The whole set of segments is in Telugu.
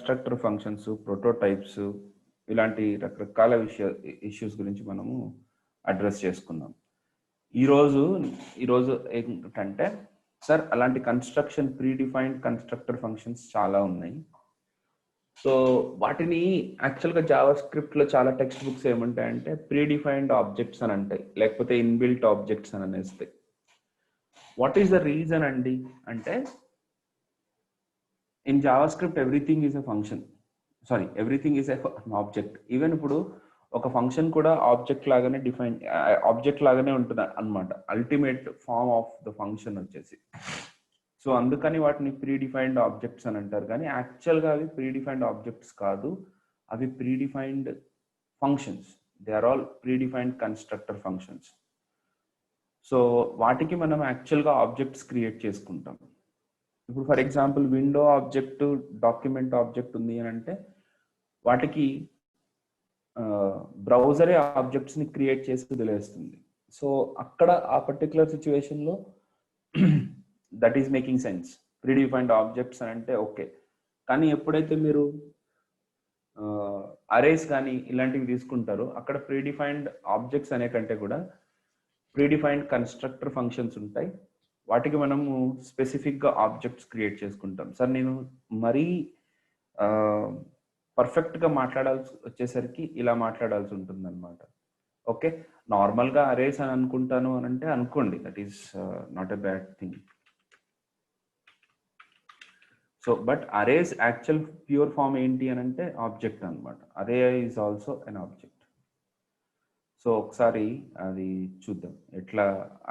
కన్స్ట్రక్టర్ ఫంక్షన్స్, ప్రోటోటైప్స్ ఇలాంటి రకరకాల ఇష్యూస్ గురించి మనము అడ్రస్ చేసుకుందాం. ఈరోజు ఏంటంటే సార్ అలాంటి కన్స్ట్రక్షన్ ప్రీడిఫైన్డ్ కన్స్ట్రక్టర్ ఫంక్షన్స్ చాలా ఉన్నాయి. సో వాటిని యాక్చువల్గా జావా స్క్రిప్ట్లో చాలా టెక్స్ట్ బుక్స్ ఏముంటాయంటే ప్రీడిఫైన్డ్ ఆబ్జెక్ట్స్ అని అంటాయి, లేకపోతే ఇన్బిల్ట్ ఆబ్జెక్ట్స్ అని అనేస్తాయి. వాట్ ఈస్ ద రీజన్ అండి అంటే in JavaScript everything is a function, everything is an object. Even ఇప్పుడు ఒక ఫంక్షన్ కూడా ఆబ్జెక్ట్ లాగానే ఉంటుంది అనమాట, ultimate form of the function వచ్చేసి. సో అందుకని వాటిని ప్రీడిఫైన్డ్ ఆబ్జెక్ట్స్ అని అంటారు. కానీ యాక్చువల్గా అవి ప్రీడిఫైన్డ్ ఆబ్జెక్ట్స్ కాదు, అవి predefined functions. They are all predefined constructor functions. So వాటికి మనం యాక్చువల్గా ఆబ్జెక్ట్స్ క్రియేట్ చేసుకుంటాం. ఇప్పుడు for example window object, document object ఉంది అని అంటే వాటికి బ్రౌజరే ఆబ్జెక్ట్స్ని క్రియేట్ చేసి వదిలేస్తుంది. సో అక్కడ ఆ పర్టికులర్ సిచ్యువేషన్లో that is making sense. Predefined objects అని అంటే ఓకే. కానీ ఎప్పుడైతే మీరు అరేస్ కానీ ఇలాంటివి తీసుకుంటారో అక్కడ ప్రీడిఫైన్డ్ ఆబ్జెక్ట్స్ అనే కంటే కూడా ప్రీడిఫైన్డ్ కన్స్ట్రక్టర్ ఫంక్షన్స్ ఉంటాయి. వాటికి మనము స్పెసిఫిక్గా ఆబ్జెక్ట్స్ క్రియేట్ చేసుకుంటాం. సార్ నేను మరీ పర్ఫెక్ట్గా మాట్లాడాల్సి వచ్చేసరికి ఇలా మాట్లాడాల్సి ఉంటుంది అనమాట. ఓకే, నార్మల్గా అరేస్ అని అనుకుంటాను అని అంటే అనుకోండి, that is not a bad thing. So but arrays actual pure form ఏంటి అని అంటే ఆబ్జెక్ట్ అనమాట. Array is also an object. So ఒకసారి అది చూద్దాం ఎట్లా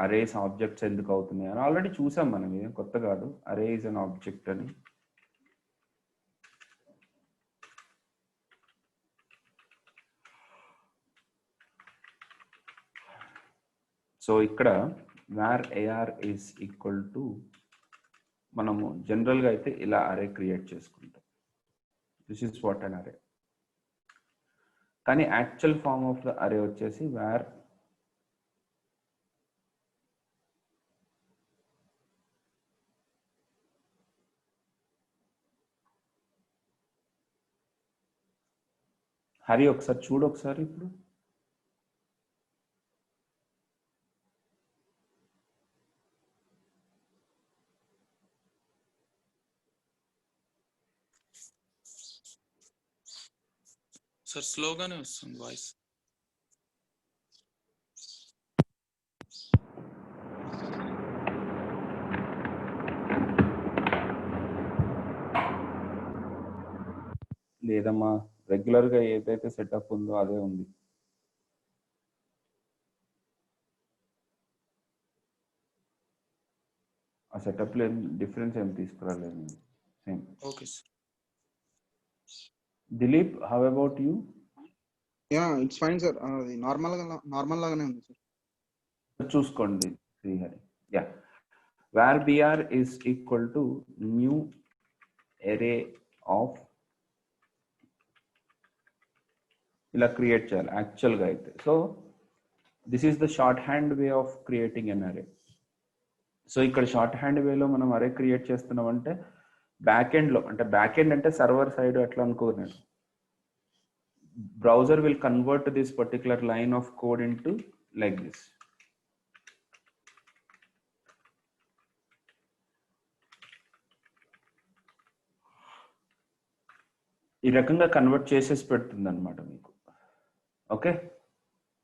అరేస్ ఆబ్జెక్ట్స్ ఎందుకు అవుతున్నాయి అని. ఆల్రెడీ చూసాం మనం, ఏం కొత్త కాదు. అరే ఈజ్ అన్ ఆబ్జెక్ట్ అని. సో ఇక్కడ var ar is equal to మనము జనరల్గా అయితే ఇలా అరే క్రియేట్ చేసుకుంటాం. దిస్ ఈస్ వాట్ అన్ అరే. కానీ యాక్చువల్ ఫార్మ్ ఆఫ్ ద అరే వచ్చేసి var హరి ఒకసారి చూడు ఒకసారి. ఇప్పుడు సార్ స్లోగానే వస్తుంది వాయిస్. లేదమ్మా, రెగ్యులర్గా ఏదైతే సెటప్ ఉందో అదే ఉంది. ఆ సెటప్లో ఏం డిఫరెన్స్ ఏం తీసుకురాలేదు, same. Okay sir. Dilip, how about you? Yeah, it's fine sir. అది నార్మల్ లాగానే ఉంది సార్. చూసుకోండి Srihari. Yeah, var br is equal to new array of ఇలా క్రియేట్ చేయాలి యాక్చువల్గా అయితే. So this is the short hand way of creating ఎన్ అరే. సో ఇక్కడ షార్ట్ హ్యాండ్ వేలో మనం అరే క్రియేట్ చేస్తున్నామంటే బ్యాక్ ఎండ్లో, అంటే బ్యాక్ ఎండ్ అంటే సర్వర్ సైడ్ అట్లా అనుకోలేదు. Browser will convert this particular line of code into like this. ఈ రకంగా కన్వర్ట్ చేసేసి పెడుతుంది అనమాట మీకు. Okay,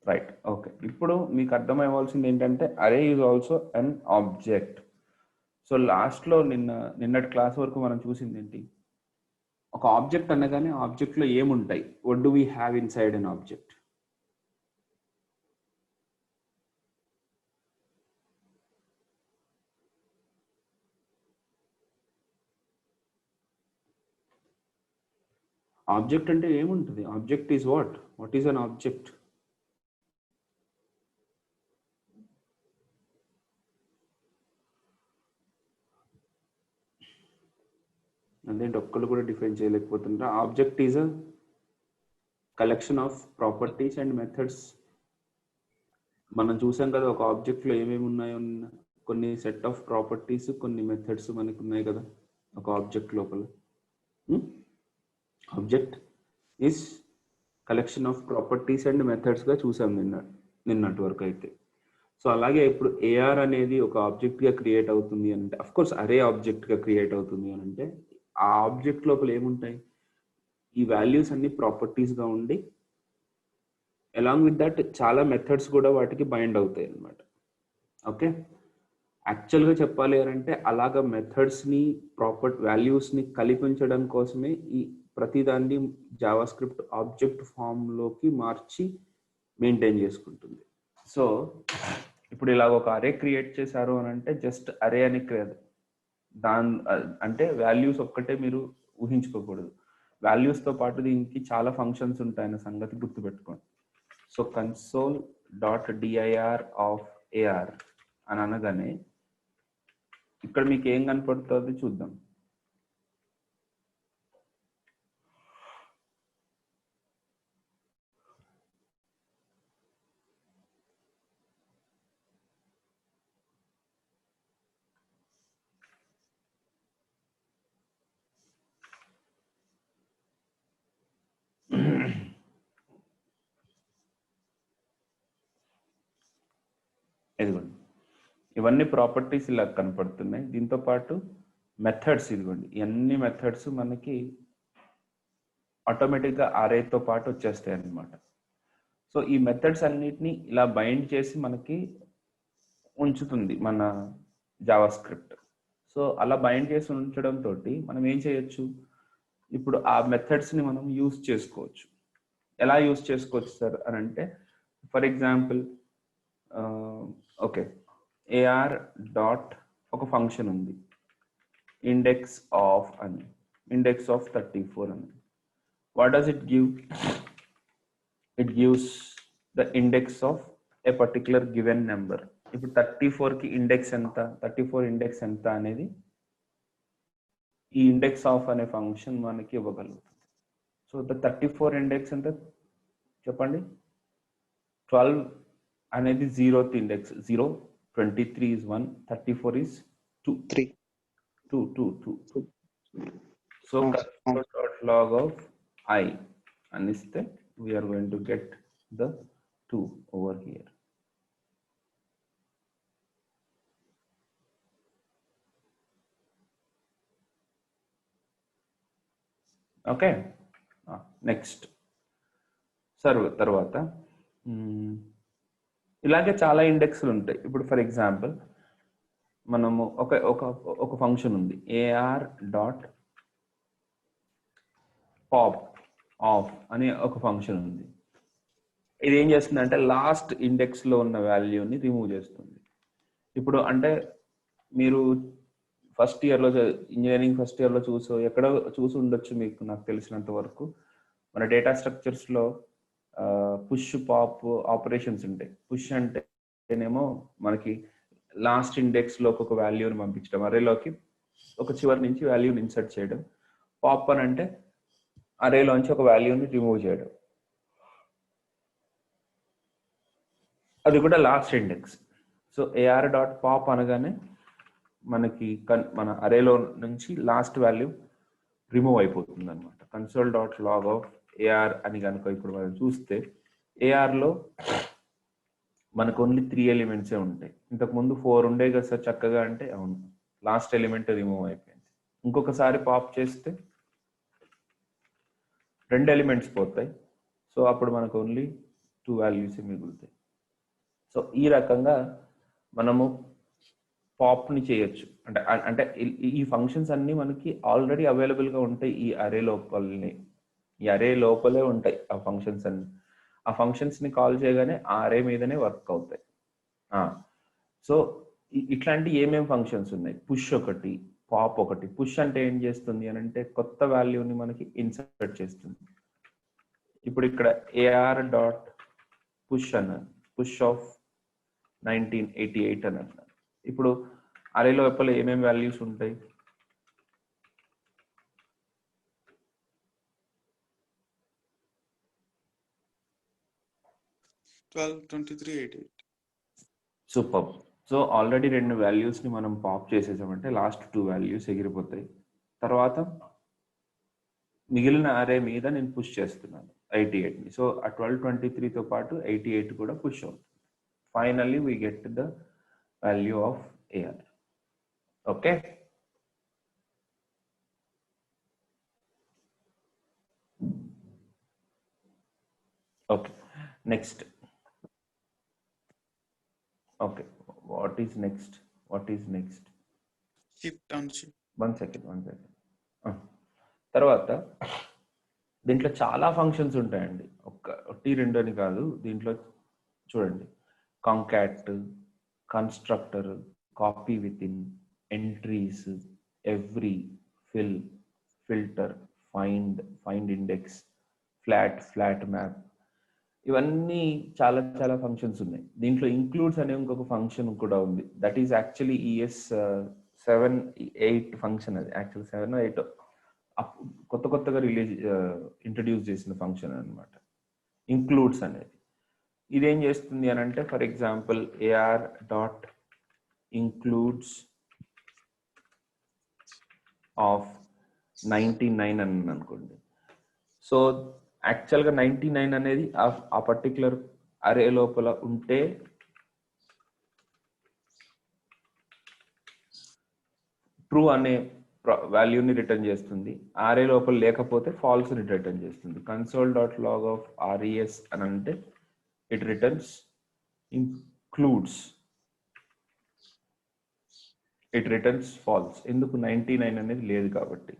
right. ఓకే, ఇప్పుడు మీకు అర్థమైవ్వాల్సింది ఏంటంటే అరే is also an object. So లాస్ట్లో నిన్నటి క్లాస్ వరకు మనం చూసింది ఏంటి? ఒక ఆబ్జెక్ట్ అనగానే ఆబ్జెక్ట్లో ఏముంటాయి, what do we have inside an object? Object అంటే ఏముంటుంది? Object is what is an object? అదేంటి ఒక్కళ్ళు కూడా డిఫైన్ చేయలేకపోతుంటారా? Object is a collection of properties and methods. మనం చూసాం కదా ఒక ఆబ్జెక్ట్లో ఏమేమి ఉన్నాయో, కొన్ని సెట్ ఆఫ్ ప్రాపర్టీస్, కొన్ని మెథడ్స్ మనకు ఉన్నాయి కదా ఒక ఆబ్జెక్ట్ లోపల. Object is collection of properties and మెథడ్స్గా చూసాం నిన్నటి వరకు అయితే. సో అలాగే ఇప్పుడు ఏఆర్ అనేది ఒక ఆబ్జెక్ట్గా క్రియేట్ అవుతుంది అంటే అఫ్ కోర్స్ అరే ఆబ్జెక్ట్గా క్రియేట్ అవుతుంది అని అంటే ఆ ఆబ్జెక్ట్ లోపల ఏముంటాయి, ఈ వాల్యూస్ అన్ని ప్రాపర్టీస్గా ఉండి అలాంగ్ విత్ దట్ చాలా మెథడ్స్ కూడా వాటికి బైండ్ అవుతాయి అన్నమాట. ఓకే, యాక్చువల్గా చెప్పాలి అంటే అలాగ మెథడ్స్ని వాల్యూస్ని కల్పించడం కోసమే ఈ ప్రతిదాన్ని జావా స్క్రిప్ట్ ఆబ్జెక్ట్ ఫామ్లోకి మార్చి మెయింటైన్ చేసుకుంటుంది. సో ఇప్పుడు ఇలాగ ఒక అరే క్రియేట్ చేశారు అని అంటే జస్ట్ అరే అని అంటే వాల్యూస్ ఒక్కటే మీరు ఊహించుకోకూడదు, వాల్యూస్తో పాటు దీనికి చాలా ఫంక్షన్స్ ఉంటాయన్న సంగతి గుర్తుపెట్టుకోండి. So console dot DIR of AR అని అనగానే ఇక్కడ మీకు ఏం కనపడుతుంది చూద్దాం. ఇదిగోండి ఇవన్నీ ప్రాపర్టీస్ ఇలా కనపడుతున్నాయి. దీంతో పాటు మెథడ్స్ ఇదిగోండి ఇవన్నీ మెథడ్స్ మనకి ఆటోమేటిక్గా అరేతో పాటు వచ్చేస్తాయి అన్నమాట. సో ఈ మెథడ్స్ అన్నిటిని ఇలా బైండ్ చేసి మనకి ఉంచుతుంది మన జావా స్క్రిప్ట్. సో అలా బైండ్ చేసి ఉంచడం తోటి మనం ఏం చేయొచ్చు, ఇప్పుడు ఆ మెథడ్స్ని మనం యూజ్ చేసుకోవచ్చు. ఎలా యూజ్ చేసుకోవచ్చు సార్ అని అంటే for example okay AR dot ఒక ఫంక్షన్ ఉంది ఇండెక్స్ ఆఫ్ 34 అని. What does it give? It gives the index of a particular given number. ఇప్పుడు 34కి ఇండెక్స్ ఎంత, 34 ఇండెక్స్ ఎంత అనేది ఈ ఇండెక్స్ ఆఫ్ అనే ఫంక్షన్ మనకి ఇవ్వగలుగుతుంది. సో ద 34 ఇండెక్స్ ఎంత చెప్పండి? 12 అనేది 0th index, 0, 23 is 1, 34 is 2. 2. So log of I aniste we are going to get the 2 over here. Okay, next తర్వాత ఇలాగే చాలా ఇండెక్స్లు ఉంటాయి. ఇప్పుడు ఫర్ ఎగ్జాంపుల్ మనము ఒక ఫంక్షన్ ఉంది ఏఆర్ డాట్ పాప్ ఆఫ్ అనే ఒక ఫంక్షన్ ఉంది. ఇది ఏం చేస్తుంది అంటే లాస్ట్ ఇండెక్స్లో ఉన్న వాల్యూని రిమూవ్ చేస్తుంది. ఇప్పుడు అంటే మీరు ఫస్ట్ ఇయర్లో ఇంజనీరింగ్ ఫస్ట్ ఇయర్లో ఎక్కడో చూసి ఉండొచ్చు మీకు, నాకు తెలిసినంత వరకు మన డేటా స్ట్రక్చర్స్లో పుష్ పాప్ ఆపరేషన్స్ ఉంటాయి. పుష్ అంటేనేమో మనకి లాస్ట్ ఇండెక్స్లోకి ఒక వాల్యూని పంపించడం, అరేలోకి ఒక చివరి నుంచి వాల్యూని ఇన్సర్ట్ చేయడం. పాప్ అని అంటే అరేలోంచి ఒక వాల్యూని రిమూవ్ చేయడం, అది కూడా last index. So AR dot pop అనగానే మనకి మన అరేలో నుంచి లాస్ట్ వాల్యూ రిమూవ్ అయిపోతుంది అనమాట. Console dot log of AR అని కనుక ఇప్పుడు మనం చూస్తే ఏఆర్లో మనకు ఓన్లీ 3 ఎలిమెంట్సే ఉంటాయి. ఇంతకుముందు 4 ఉండే కదా సార్ చక్కగా అంటే, అవును లాస్ట్ ఎలిమెంట్ రిమూవ్ అయిపోయింది. ఇంకొకసారి పాప్ చేస్తే 2 ఎలిమెంట్స్ పోతాయి. సో అప్పుడు మనకు ఓన్లీ 2 వాల్యూస్ మిగులుతాయి. సో ఈ రకంగా మనము పాప్ని చేయొచ్చు. అంటే ఈ ఫంక్షన్స్ అన్నీ మనకి ఆల్రెడీ అవైలబుల్గా ఉంటాయి ఈ అరే లోపలనే, ఈ అరే లోపలే ఉంటాయి ఆ ఫంక్షన్స్ అన్ని. ఆ ఫంక్షన్స్ని కాల్ చేయగానే ఆ అరే మీదనే వర్క్ అవుతాయి. సో ఇట్లాంటి ఏమేమి ఫంక్షన్స్ ఉన్నాయి? పుష్ ఒకటి, పాప్ ఒకటి. పుష్ అంటే ఏం చేస్తుంది అని అంటే కొత్త వాల్యూని మనకి ఇన్సర్ట్ చేస్తుంది. ఇప్పుడు ఇక్కడ ఏఆర్ డాట్ పుష్ అన్నారు, పుష్ ఆఫ్ 1988 అని అన్నారు. ఇప్పుడు అరే లోపల ఏమేమి వాల్యూస్ ఉంటాయి? 12, 23, 88. సూపర్. సో ఆల్రెడీ 2 వాల్యూస్ని మనం పాప్ చేసేసామంటే లాస్ట్ 2 వాల్యూస్ ఎగిరిపోతాయి. తర్వాత మిగిలిన అరే మీద నేను పుష్ చేస్తున్నాను 88ని. సో ఆ 1223తో పాటు 88 కూడా పుష్ అవుతుంది. Finally we get the value of AR. Okay, okay, next. Okay, what is next? Shift and shift. One second. తర్వాత దీంట్లో చాలా ఫంక్షన్స్ ఉంటాయండి, ఒకటి రెండు అని కాదు. దీంట్లో చూడండి, కాంకాట్, constructor, copy with in, entries, every, fill, filter, find index, flat map, ఇవన్నీ చాలా చాలా ఫంక్షన్స్ ఉన్నాయి. దీంట్లో ఇంక్లూడ్స్ అనే ఇంకొక ఫంక్షన్ కూడా ఉంది. That is actually ES 7-8 function. అది యాక్చువల్ 7-8 కొత్తగా ఇంట్రడ్యూస్ చేసిన ఫంక్షన్ అనమాట, ఇంక్లూడ్స్ అనేది. ఇదేం చేస్తుంది అని అంటే, for example AR dot includes of 99 అని అనుకోండి. సో యాక్చువల్గా 99 అనేది ఆ పర్టికులర్ అరే లోపల ఉంటే ట్రూ అనే వాల్యూని రిటర్న్ చేస్తుంది. అరే లోపల లేకపోతే ఫాల్స్ ని రిటర్న్ చేస్తుంది. Console dot log of RES అని అంటే it returns includes, it returns false. ఎందుకు? 99 అనేది లేదు కాబట్టి.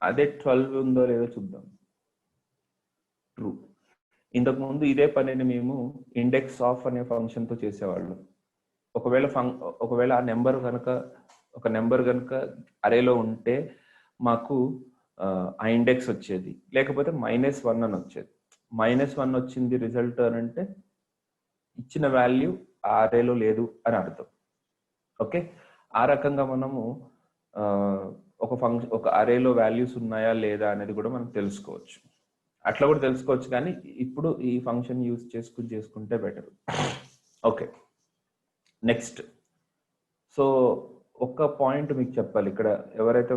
అదే 12 ఉందో లేదో చూద్దాం. ట్రూ. ఇంతకుముందు ఇదే పనిని మేము ఇండెక్స్ ఆఫ్ అనే ఫంక్షన్తో చేసేవాళ్ళం. ఒకవేళ ఆ నెంబర్ కనుక ఒక నెంబర్ కనుక అరేలో ఉంటే మాకు ఆ ఇండెక్స్ వచ్చేది, లేకపోతే -1 అని వచ్చేది. -1 వచ్చింది రిజల్ట్ అని అంటే ఇచ్చిన వాల్యూ ఆ అరేలో లేదు అని అర్థం. ఓకే, ఆ రకంగా మనము ఒక అరేలో వాల్యూస్ ఉన్నాయా లేదా అనేది కూడా మనం తెలుసుకోవచ్చు. అట్లా కూడా తెలుసుకోవచ్చు, కానీ ఇప్పుడు ఈ ఫంక్షన్ యూజ్ చేసుకుంటే బెటర్. Okay, next. సో ఒక్క పాయింట్ మీకు చెప్పాలి ఇక్కడ. ఎవరైతే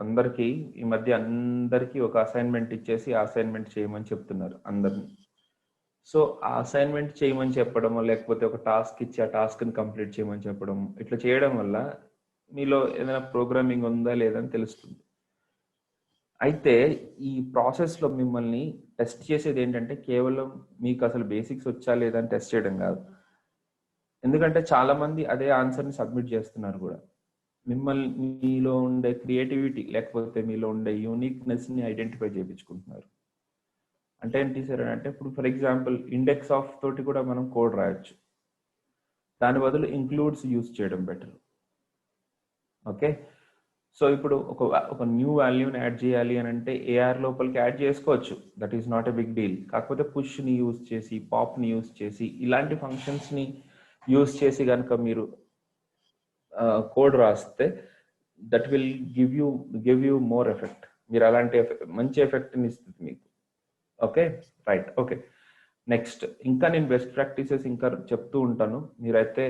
అందరికీ ఈ మధ్య అందరికీ ఒక అసైన్మెంట్ ఇచ్చేసి ఆ అసైన్మెంట్ చేయమని చెప్తున్నారు అందరిని. సో ఆ అసైన్మెంట్ చేయమని చెప్పడము, లేకపోతే ఒక టాస్క్ ఇచ్చి ఆ టాస్క్ని కంప్లీట్ చేయమని చెప్పడం, ఇట్లా చేయడం వల్ల మీలో ఏదైనా ప్రోగ్రామింగ్ ఉందా లేదా అని తెలుస్తుంది. అయితే ఈ ప్రాసెస్లో మిమ్మల్ని టెస్ట్ చేసేది ఏంటంటే కేవలం మీకు అసలు బేసిక్స్ వచ్చా లేదా అని టెస్ట్ చేయడం కాదు. ఎందుకంటే చాలా మంది అదే ఆన్సర్ని సబ్మిట్ చేస్తున్నారు కూడా. మిమ్మల్ని మీలో ఉండే క్రియేటివిటీ లేకపోతే మీలో ఉండే యూనిక్నెస్ని ఐడెంటిఫై చేయించుకుంటున్నారు. అంటే ఏంటి సార్ అంటే, ఇప్పుడు ఫర్ ఎగ్జాంపుల్ ఇండెక్స్ ఆఫ్ తోటి కూడా మనం కోడ్ రాయొచ్చు. దాని బదులు ఇంక్లూడ్స్ యూజ్ చేయడం బెటర్. ఓకే, సో ఇప్పుడు ఒక న్యూ వాల్యూని యాడ్ చేయాలి అని అంటే AR లోపలికి యాడ్ చేసుకోవచ్చు, that is not a big deal. కాకపోతే పుష్ని యూజ్ చేసి, పాప్ని యూజ్ చేసి, ఇలాంటి ఫంక్షన్స్ని యూజ్ చేసి కనుక మీరు కోడ్ రాస్తే that will give you more effect. మీరు అలాంటి మంచి ఎఫెక్ట్ని ఇస్తుంది మీకు. Okay, right. Okay, next. ఇంకా నేను బెస్ట్ ప్రాక్టీసెస్ ఇంకా చెప్తూ ఉంటాను, మీరైతే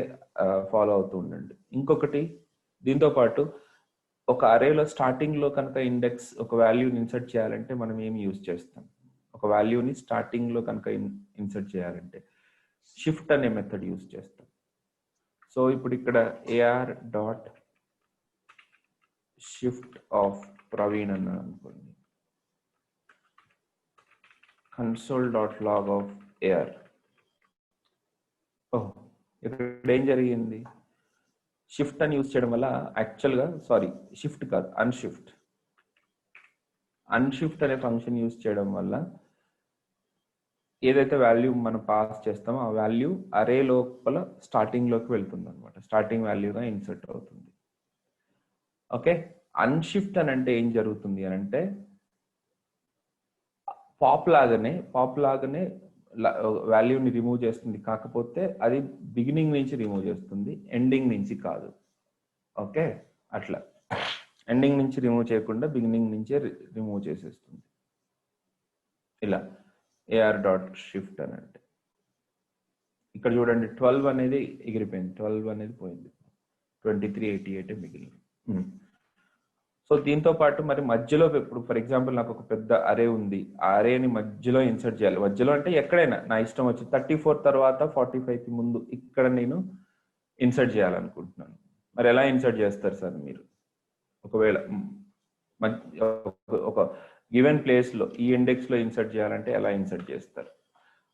ఫాలో అవుతూ ఉండండి. ఇంకొకటి, దీంతో పాటు ఒక అరేలో స్టార్టింగ్లో కనుక ఇండెక్స్ ఒక వాల్యూని ఇన్సర్ట్ చేయాలంటే మనం ఏమి యూజ్ చేస్తాం? ఒక వాల్యూని స్టార్టింగ్లో కనుక ఇన్సర్ట్ చేయాలంటే షిఫ్ట్ అనే మెథడ్ యూజ్ చేస్తాం. సో ఇప్పుడు ఇక్కడ AR dot shift of Praveen అన్నాను అనుకోండి, console.log of AR. ఇక్కడ ఏం జరిగింది? షిఫ్ట్ అని యూజ్ చేయడం వల్ల యాక్చువల్గా షిఫ్ట్ కాదు, అన్షిఫ్ట్ అనే ఫంక్షన్ యూజ్ చేయడం వల్ల ఏదైతే వాల్యూ మనం పాస్ చేస్తామో ఆ వాల్యూ అరే లోపల స్టార్టింగ్లోకి వెళ్తుంది అనమాట, స్టార్టింగ్ వాల్యూగా ఇన్సర్ట్ అవుతుంది. ఓకే, అన్షిఫ్ట్ అని అంటే ఏం జరుగుతుంది అని అంటే, పాప్ లాగానే వాల్యూని రిమూవ్ చేస్తుంది, కాకపోతే అది బిగినింగ్ నుంచి రిమూవ్ చేస్తుంది, ఎండింగ్ నుంచి కాదు. ఓకే, అట్లా ఎండింగ్ నుంచి రిమూవ్ చేయకుండా బిగినింగ్ నుంచే రిమూవ్ చేసేస్తుంది. ఇలా AR డాట్ షిఫ్ట్ అని అంటే, ఇక్కడ చూడండి 12 అనేది ఎగిరిపోయింది, 12 అనేది పోయింది, 2388 మిగిలింది. సో దీంతో పాటు మరి మధ్యలో ఇప్పుడు ఫర్ ఎగ్జాంపుల్ నాకు ఒక పెద్ద అరే ఉంది, ఆ అరేని మధ్యలో ఇన్సర్ట్ చేయాలి. మధ్యలో అంటే ఎక్కడైనా నా ఇష్టం వచ్చి 34 తర్వాత 45కి ముందు ఇక్కడ నేను ఇన్సర్ట్ చేయాలనుకుంటున్నాను. మరి ఎలా ఇన్సర్ట్ చేస్తారు సార్ మీరు? ఒకవేళ ఒక గివెన్ ప్లేస్లో ఈ ఇండెక్స్లో ఇన్సర్ట్ చేయాలంటే ఎలా ఇన్సర్ట్ చేస్తారు?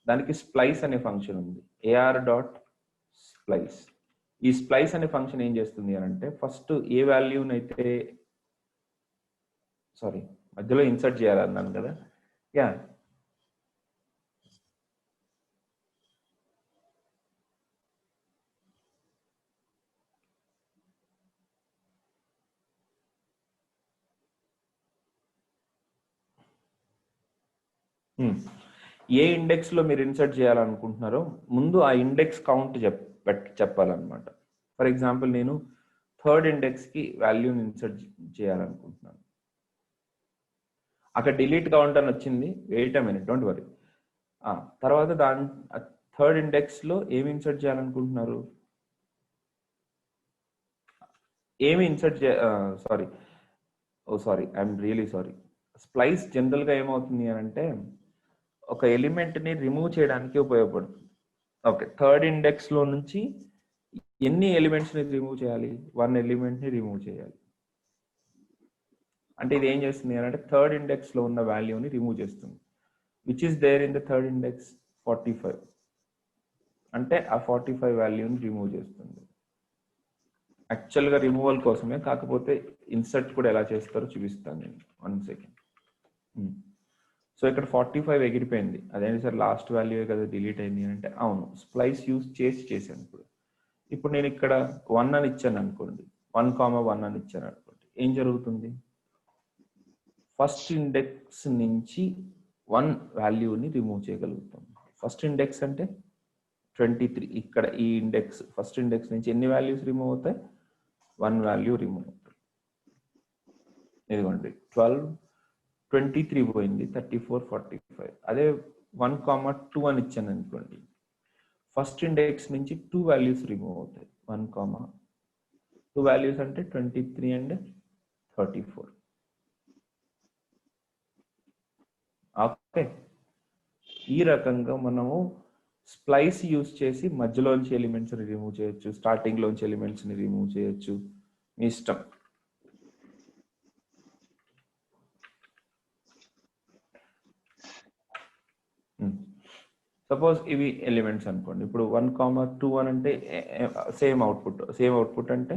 దానికి స్ప్లైస్ అనే ఫంక్షన్ ఉంది, ar.splice. ఈ స్ప్లైస్ అనే ఫంక్షన్ ఏం చేస్తుంది అని అంటే ఫస్ట్ ఏ వాల్యూనైతే మధ్యలో ఇన్సర్ట్ చేయాలన్నాను కదా, యా ఏ ఇండెక్స్ లో మీరు ఇన్సర్ట్ చేయాలనుకుంటున్నారో ముందు ఆ ఇండెక్స్ కౌంట్ చెప్పాలన్నమాట. ఫర్ ఎగ్జాంపుల్ నేను థర్డ్ ఇండెక్స్ కి వాల్యూని ఇన్సర్ట్ చేయాలనుకుంటున్నాను. అక్కడ డిలీట్ కౌంట్ అని వచ్చింది, wait a minute, don't worry. తర్వాత దాని థర్డ్ ఇండెక్స్ లో ఏమి ఇన్సర్ట్ చేయాలనుకుంటున్నారు? ఏమి insert I'm really sorry. Splice general గా ఏమవుతుంది అని అంటే ఒక ఎలిమెంట్ ని రిమూవ్ చేయడానికి ఉపయోగపడుతుంది. ఓకే, థర్డ్ ఇండెక్స్ లో నుంచి ఎన్ని ఎలిమెంట్స్ ని రిమూవ్ చేయాలి? 1 ఎలిమెంట్ ని రిమూవ్ చేయాలి. అంటే ఇది ఏం చేస్తుంది అంటే థర్డ్ ఇండెక్స్ లో ఉన్న వాల్యూని రిమూవ్ చేస్తుంది. Which is there in the third index? 45. అంటే ఆ 45 వాల్యూని రిమూవ్ చేస్తుంది. యాక్చువల్ గా రిమూవల్ కోసమే, కాకపోతే ఇన్సర్ట్ కూడా ఎలా చేస్తారో చూపిస్తాను నేను. 1 సెకండ్. సో ఇక్కడ 45 ఎగిరిపోయింది. అదేంటి సార్ లాస్ట్ వాల్యూ కదా డిలీట్ అయింది అంటే, అవును స్ప్లైస్ యూజ్ చేశాను. ఇప్పుడు నేను ఇక్కడ 1 అని ఇచ్చాను అనుకోండి, 1,1 అని ఇచ్చాను అనుకోండి, ఏం జరుగుతుంది? ఫస్ట్ ఇండెక్స్ నుంచి 1 వాల్యూని రిమూవ్ చేయగలుగుతాం. ఫస్ట్ ఇండెక్స్ అంటే 23. ఇక్కడ ఈ ఇండెక్స్ ఫస్ట్ ఇండెక్స్ నుంచి ఎన్ని వాల్యూస్ రిమూవ్ అవుతాయి? 1 వాల్యూ రిమూవ్ అవుతుంది. ఇదిగోండి 12, 23 పోయింది, 34, 45. అదే 1,2 అని ఇచ్చాను అనుకోండి, ఫస్ట్ ఇండెక్స్ నుంచి 2 వాల్యూస్ రిమూవ్ అవుతాయి. 1,2 వాల్యూస్ అంటే 23 and 34. ఓకే, ఈ రకంగా మనము స్ప్లైస్ యూజ్ చేసి మధ్యలోంచి ఎలిమెంట్స్ ని రిమూవ్ చేయొచ్చు, స్టార్టింగ్ లోంచి ఎలిమెంట్స్ ని రిమూవ్ చేయొచ్చు, మీ ఇష్టం. సపోజ్ ఇవి ఎలిమెంట్స్ అనుకోండి. ఇప్పుడు 1,2 అని అంటే సేమ్ అవుట్పుట్ అంటే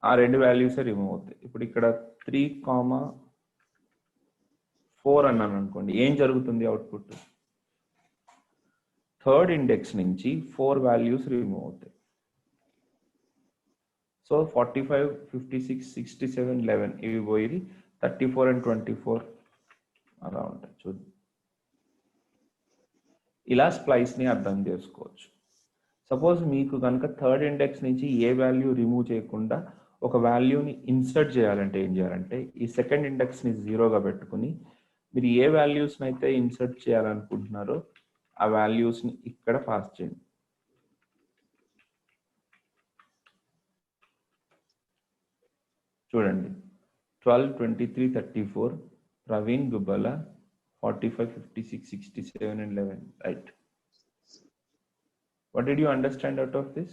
ఆ 2 వాల్యూస్ రిమూవ్ అవుతాయి. ఇప్పుడు ఇక్కడ 3,4 అన్నాను అనుకోండి, ఏం జరుగుతుంది? అవుట్పుట్ థర్డ్ ఇండెక్స్ నుంచి 4 వాల్యూస్ రిమూవ్ అవుతాయి. సో 45, 56, 67, 11 ఇవి పోయి 34 and 24 అలా ఉంటాయి. చూద్దాం, ఇలా స్ప్లైస్ ని అర్థం చేసుకోవచ్చు. సపోజ్ మీకు కనుక థర్డ్ ఇండెక్స్ నుంచి ఏ వాల్యూ రిమూవ్ చేయకుండా ఒక వాల్యూని ఇన్సర్ట్ చేయాలంటే ఏం చేయాలంటే ఈ సెకండ్ ఇండెక్స్ ని 0గా పెట్టుకుని మీరు ఏ వాల్యూస్ అయితే ఇన్సర్ట్ చేయాలనుకుంటున్నారో ఆ వాల్యూస్ ని ఇక్కడ పాస్ చేయండి. చూడండి, 12, 23, 34, ప్రవీణ్ గుబ్బల, 45, 56, 67 and 11, right? What did you understand out of this?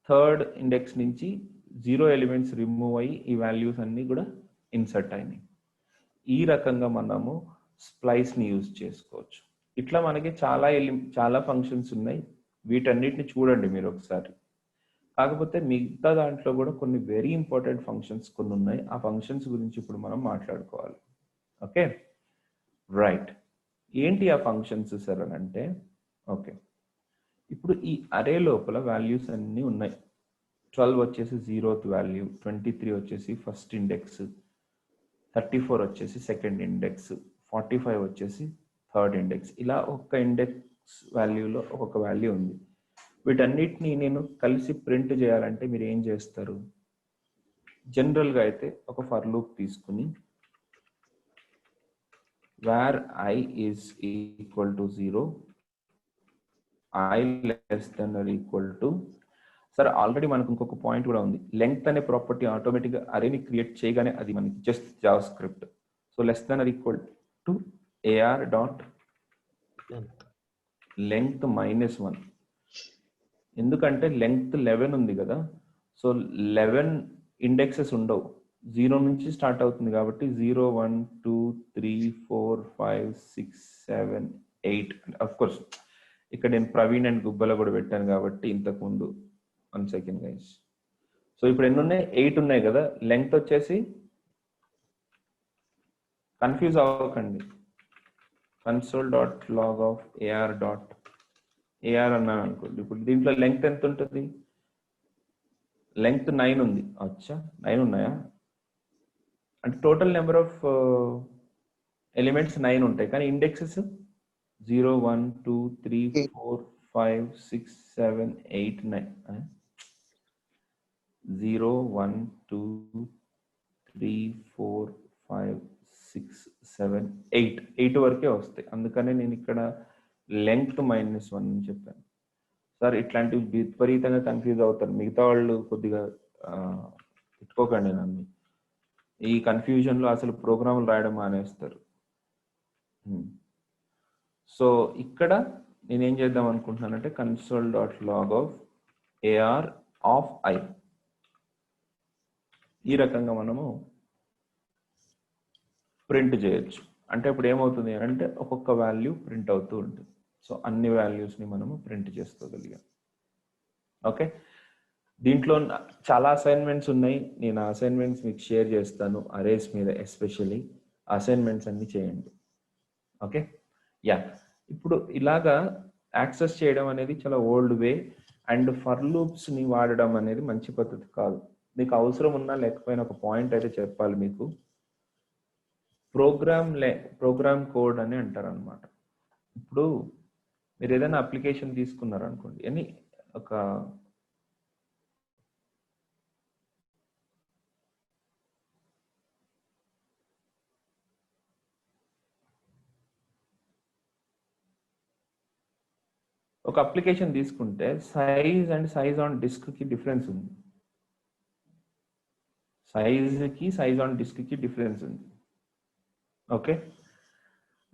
Third index నుంచి 0 ఎలిమెంట్స్ రిమూవ్ అయ్యి ఈ వాల్యూస్ అన్ని కూడా ఇన్సర్ట్ అయినాయి. ఈ రకంగా మనము స్ప్లైస్ ని యూజ్ చేసుకోవచ్చు. ఇట్లా మనకి చాలా ఫంక్షన్స్ ఉన్నాయి. వీటన్నిటిని చూడండి మీరు ఒకసారి. కాకపోతే మిగతా దాంట్లో కూడా కొన్ని వెరీ ఇంపార్టెంట్ ఫంక్షన్స్ కొన్ని ఉన్నాయి. ఆ ఫంక్షన్స్ గురించి ఇప్పుడు మనం మాట్లాడుకోవాలి. Okay, right. ఏంటి ఆ ఫంక్షన్స్ సార్ అని అంటే, ఓకే, ఇప్పుడు ఈ అరే లోపల వాల్యూస్ అన్నీ ఉన్నాయి. 12 వచ్చేసి 0th వాల్యూ, 23 వచ్చేసి ఫస్ట్ ఇండెక్స్, 34 వచ్చేసి సెకండ్ ఇండెక్స్, 45 వచ్చేసి థర్డ్ ఇండెక్స్. ఇలా ఒక్క ఇండెక్స్ వాల్యూలో ఒక్కొక్క వాల్యూ ఉంది. వీటన్నిటిని నేను కలిసి ప్రింట్ చేయాలంటే మీరు ఏం చేస్తారు? జనరల్గా అయితే ఒక ఫర్ లూప్ తీసుకుని where I is equal to 0, I less than or equal to, సరే ఆల్రెడీ మనకు ఇంకొక పాయింట్ కూడా ఉంది. లెంగ్త్ అనే ప్రాపర్టీ ఆటోమేటిక్గా అరేని క్రియేట్ చేయగానే అది మనకి just JavaScript. So less than or equal to AR dot length -1. ఎందుకంటే లెంగ్త్ 11 ఉంది కదా, సో 11 ఇండెక్సెస్ ఉండవు, 0 నుంచి స్టార్ట్ అవుతుంది కాబట్టి 0 1 2 3 4 5 6 7 8. అఫ్ కోర్స్ ఇక్కడ నేను ప్రవీణ్ అండ్ గుబ్బల కూడా పెట్టాను కాబట్టి ఇంతకు ముందు 1 సెకండ్ గైస్. సో ఇప్పుడు ఎన్ని ఉన్నాయి? 8 ఉన్నాయి కదా. లెంగ్త్ వచ్చేసి కన్ఫ్యూజ్ అవ్వకండి, console.log of ar అన్నాను అనుకోండి. ఇప్పుడు దీంట్లో లెంగ్త్ ఎంత ఉంటుంది? లెంగ్త్ 9 ఉంది. అచ్చా 9 ఉన్నాయా? అంటే టోటల్ నెంబర్ ఆఫ్ ఎలిమెంట్స్ 9 ఉంటాయి, కానీ ఇండెక్సెస్ 0 1 2 3 4 5 6 7 8 9. 0 1 2 3 4 5 6 7 8 వరకే వస్తాయి. అందుకనే నేను ఇక్కడ లెంగ్త్ -1 అని చెప్పాను. సార్ ఇట్లాంటివి విపరీతంగా కన్ఫ్యూజ్ అవుతారు. మిగతా వాళ్ళు కొద్దిగా పెట్టుకోకండి నన్ను. ఈ కన్ఫ్యూజన్లో అసలు ప్రోగ్రాములు రాయడం మానేస్తారు. సో ఇక్కడ నేనేం చేద్దాం అనుకుంటున్నానంటే console.log of ar of I, ఈ రకంగా మనము ప్రింట్ చేయొచ్చు. అంటే ఇప్పుడు ఏమవుతుంది అంటే ఒక్కొక్క వాల్యూ ప్రింట్ అవుతూ ఉంటుంది. సో అన్ని వాల్యూస్ని మనము ప్రింట్ చేసుకోగలిగాం. ఓకే, దీంట్లో చాలా అసైన్మెంట్స్ ఉన్నాయి. నేను ఆ అసైన్మెంట్స్ మీకు షేర్ చేస్తాను, అరేస్ మీద ఎస్పెషల్లీ. అసైన్మెంట్స్ అన్ని చేయండి. ఓకే యా, ఇప్పుడు ఇలాగా యాక్సెస్ చేయడం అనేది చాలా ఓల్డ్ వే, అండ్ ఫర్ లూప్స్ని వాడడం అనేది మంచి పద్ధతి కాదు. మీకు అవసరం ఉన్నా లేకపోయినా ఒక పాయింట్ అయితే చెప్పాలి మీకు. ప్రోగ్రామ్ కోడ్ అని అంటారు అనమాట. ఇప్పుడు మీరు ఏదైనా అప్లికేషన్ తీసుకున్నారనుకోండి, అని ఒక అప్లికేషన్ తీసుకుంటే సైజ్ అండ్ సైజ్ ఆన్ డిస్క్కి డిఫరెన్స్ ఉంది. సైజ్ ఆన్ డిస్క్కి డిఫరెన్స్ ఉంది. ఓకే,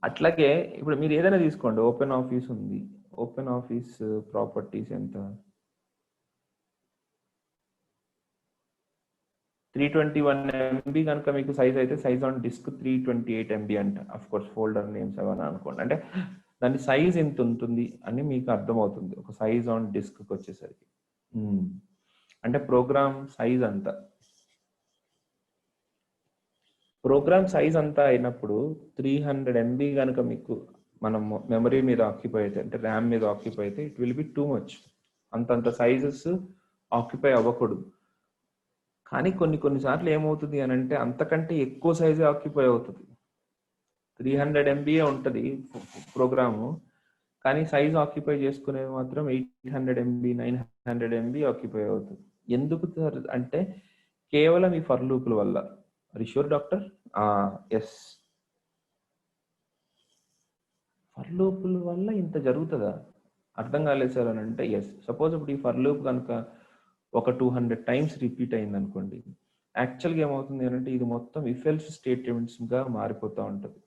అట్లాగే ఇప్పుడు మీరు ఏదైనా తీసుకోండి, ఓపెన్ ఆఫీస్ ఉంది, ఓపెన్ ఆఫీస్ ప్రాపర్టీస్ ఎంత 321 MB కనుక మీకు సైజ్ అయితే సైజ్ ఆన్ డిస్క్ 328 MB అంట. అఫ్ కోర్స్ ఫోల్డర్ నేమ్స్ అవన్నీ అనుకోండి. అంటే దాని సైజ్ ఎంత ఉంటుంది అని మీకు అర్థమవుతుంది ఒక సైజ్ ఆన్ డిస్క్కి వచ్చేసరికి. అంటే ప్రోగ్రామ్ సైజ్ అంతా అయినప్పుడు 300 MB కనుక మీకు మనం మెమరీ మీద ఆక్యుపై అయితే, అంటే ర్యామ్ మీద ఆక్యుపై అయితే, it will be too much. అంతంత సైజెస్ ఆక్యుపై అవ్వకూడదు. కానీ కొన్నిసార్లు ఏమవుతుంది అని అంటే అంతకంటే ఎక్కువ సైజే ఆక్యుపై అవుతుంది. 300 MB ఉంటుంది ప్రోగ్రాము, కానీ సైజ్ ఆక్యుపై చేసుకునేది మాత్రం 800 MB 900 MB ఆక్యుపై అవుతుంది. ఎందుకు అంటే కేవలం ఈ ఫర్ లూపుల వల్ల. రిష్యూర్ డాక్టర్? ఎస్, ఫర్ లూపుల వల్ల ఇంత జరుగుతుందా? అర్థం కాలేదు సార్ అని అంటే ఎస్. సపోజ్ ఇప్పుడు ఈ ఫర్ లూప్ కనుక ఒక 200 టైమ్స్ రిపీట్ అయింది అనుకోండి, యాక్చువల్గా ఏమవుతుంది అంటే ఇది మొత్తం ఇఫ్ ఎల్స్ స్టేట్మెంట్స్గా మారిపోతూ ఉంటుంది.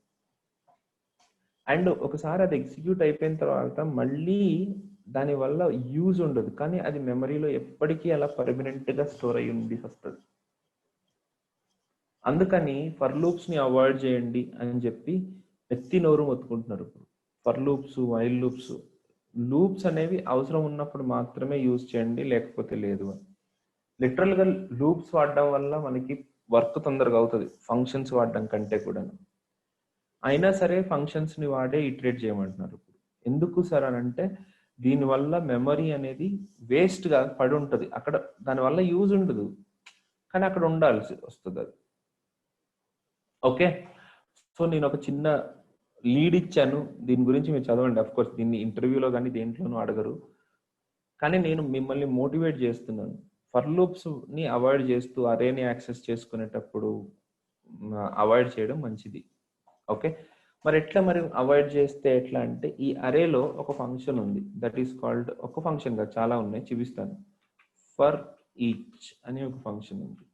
అండ్ ఒకసారి అది ఎగ్జిక్యూట్ అయిపోయిన తర్వాత మళ్ళీ దానివల్ల యూజ్ ఉండదు, కానీ అది మెమరీలో ఎప్పటికీ అలా పర్మనెంట్గా స్టోర్ అయ్యి ఉండి వస్తుంది. అందుకని ఫర్ లూప్స్ని అవాయిడ్ చేయండి అని చెప్పి ఎత్తి నోరు మొత్తుకుంటున్నారు. ఇప్పుడు ఫర్ లూప్స్, వైల్ లూప్స్ అనేవి అవసరం ఉన్నప్పుడు మాత్రమే యూజ్ చేయండి, లేకపోతే లేదు అని. లిటరల్గా లూప్స్ వాడడం వల్ల మనకి వర్క్ తొందరగా అవుతుంది ఫంక్షన్స్ వాడడం కంటే కూడా. అయినా సరే ఫంక్షన్స్ని వాడే ఇటరేట్ చేయమంటున్నారు. ఎందుకు సార్ అని అంటే దీనివల్ల మెమరీ అనేది వేస్ట్గా పడి ఉంటుంది, అక్కడ దానివల్ల యూజ్ ఉండదు, కానీ అక్కడ ఉండాల్సి వస్తుంది అది. ఓకే, సో నేను ఒక చిన్న లీడ్ ఇచ్చాను, దీని గురించి మీరు చదవండి. అఫ్ కోర్స్ దీన్ని ఇంటర్వ్యూలో కానీ దేంట్లోనూ అడగరు, కానీ నేను మిమ్మల్ని మోటివేట్ చేస్తున్నాను. ఫర్ లూప్స్ని అవాయిడ్ చేస్తూ అరేని యాక్సెస్ చేసుకునేటప్పుడు అవాయిడ్ చేయడం మంచిది. ఓకే, మరి ఎట్లా మరి అవాయిడ్ చేస్తే ఎట్లా అంటే ఈ అరేలో ఒక ఫంక్షన్ ఉంది, దట్ ఈస్ కాల్డ్, ఒక ఫంక్షన్ గా చాలా ఉన్నాయి చూపిస్తాను. ఫర్ ఈచ్ అని ఒక ఫంక్షన్ ఉంది.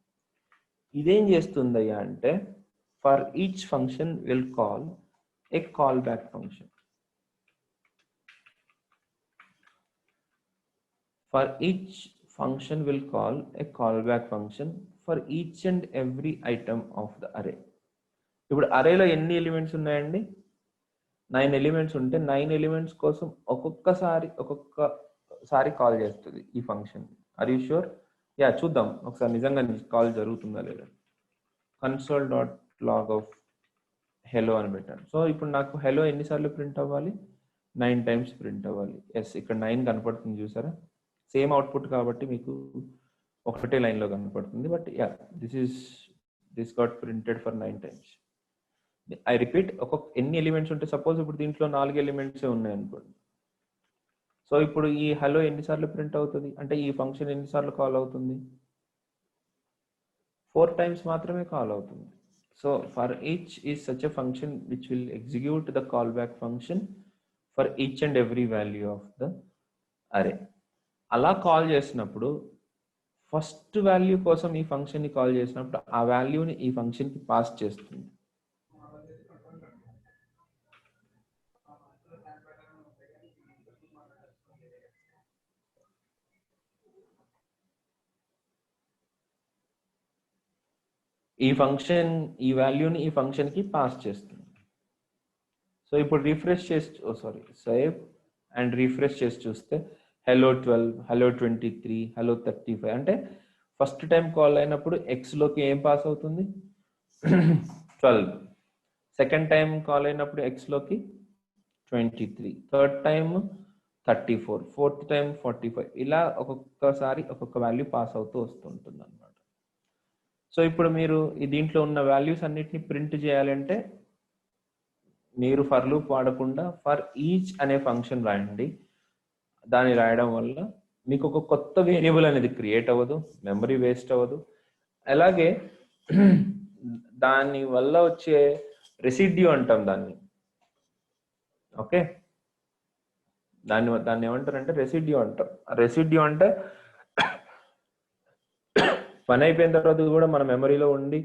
ఇదేం చేస్తుందయ్యా అంటే for each function will call A call back function. For each function will call a callback function for each and every item of the array. ఇప్పుడు అరేలో ఎన్ని ఎలిమెంట్స్ ఉన్నాయండి? 9 ఎలిమెంట్స్ ఉంటే 9 ఎలిమెంట్స్ కోసం ఒక్కొక్కసారి కాల్ చేస్తుంది ఈ function. Are you sure? Yeah, చూద్దాం ఒకసారి నిజంగా కాల్ జరుగుతుందా లేదా. console.log of hello అని పెట్టాను. సో ఇప్పుడు నాకు హెలో ఎన్నిసార్లు ప్రింట్ అవ్వాలి? 9 టైమ్స్ ప్రింట్ అవ్వాలి. ఎస్, ఇక్కడ 9 కనపడుతుంది చూసారా? సేమ్ అవుట్పుట్ కాబట్టి మీకు ఒకటే లైన్లో కనపడుతుంది. But yeah, this got printed for 9 times. I repeat, ఎన్ని ఎలిమెంట్స్ ఉంటే సపోజ్ ఇప్పుడు దీంట్లో 4 ఎలిమెంట్సే ఉన్నాయి అనుకోండి. సో ఇప్పుడు ఈ హలో ఎన్నిసార్లు ప్రింట్ అవుతుంది అంటే ఈ ఫంక్షన్ ఎన్నిసార్లు కాల్ అవుతుంది? 4 టైమ్స్ మాత్రమే కాల్ అవుతుంది. So for each is such a function which will execute the call back function for each and every value of the అరే. అలా కాల్ చేసినప్పుడు ఫస్ట్ వాల్యూ కోసం ఈ ఫంక్షన్ని కాల్ చేసినప్పుడు ఆ వాల్యూని ఈ ఫంక్షన్కి పాస్ చేస్తుంది. ఈ వాల్యూని ఈ ఫంక్షన్కి పాస్ చేస్తుంది. సో ఇప్పుడు రిఫ్రెష్ చేసి సేవ్ అండ్ రిఫ్రెష్ చేసి చూస్తే hello 12, hello 23, hello 35 అంటే ఫస్ట్ టైం కాల్ అయినప్పుడు ఎక్స్లోకి ఏం పాస్ అవుతుంది? 12. సెకండ్ టైం కాల్ అయినప్పుడు ఎక్స్లోకి 23, థర్డ్ టైం 34, ఫోర్త్ టైం 45, ఇలా ఒక్కొక్కసారి ఒక్కొక్క వాల్యూ పాస్ అవుతూ వస్తుంటుంది అనమాట. సో ఇప్పుడు మీరు దీంట్లో ఉన్న వాల్యూస్ అన్నిటిని ప్రింట్ చేయాలంటే మీరు ఫర్ లూప్ వాడకుండా ఫర్ ఈచ్ అనే ఫంక్షన్ రాయండి. దాన్ని రాయడం వల్ల మీకు ఒక కొత్త వేరియబుల్ అనేది క్రియేట్ అవ్వదు, మెమరీ వేస్ట్ అవ్వదు. అలాగే దాని వల్ల వచ్చే రెసిడ్యూ అంటాం దాన్ని. ఓకే, దాన్ని ఏమంటారంటే రెసిడ్యూ అంటాం. రెసిడ్యూ అంటే పని అయిపోయిన తర్వాత కూడా మన మెమరీలో ఉండి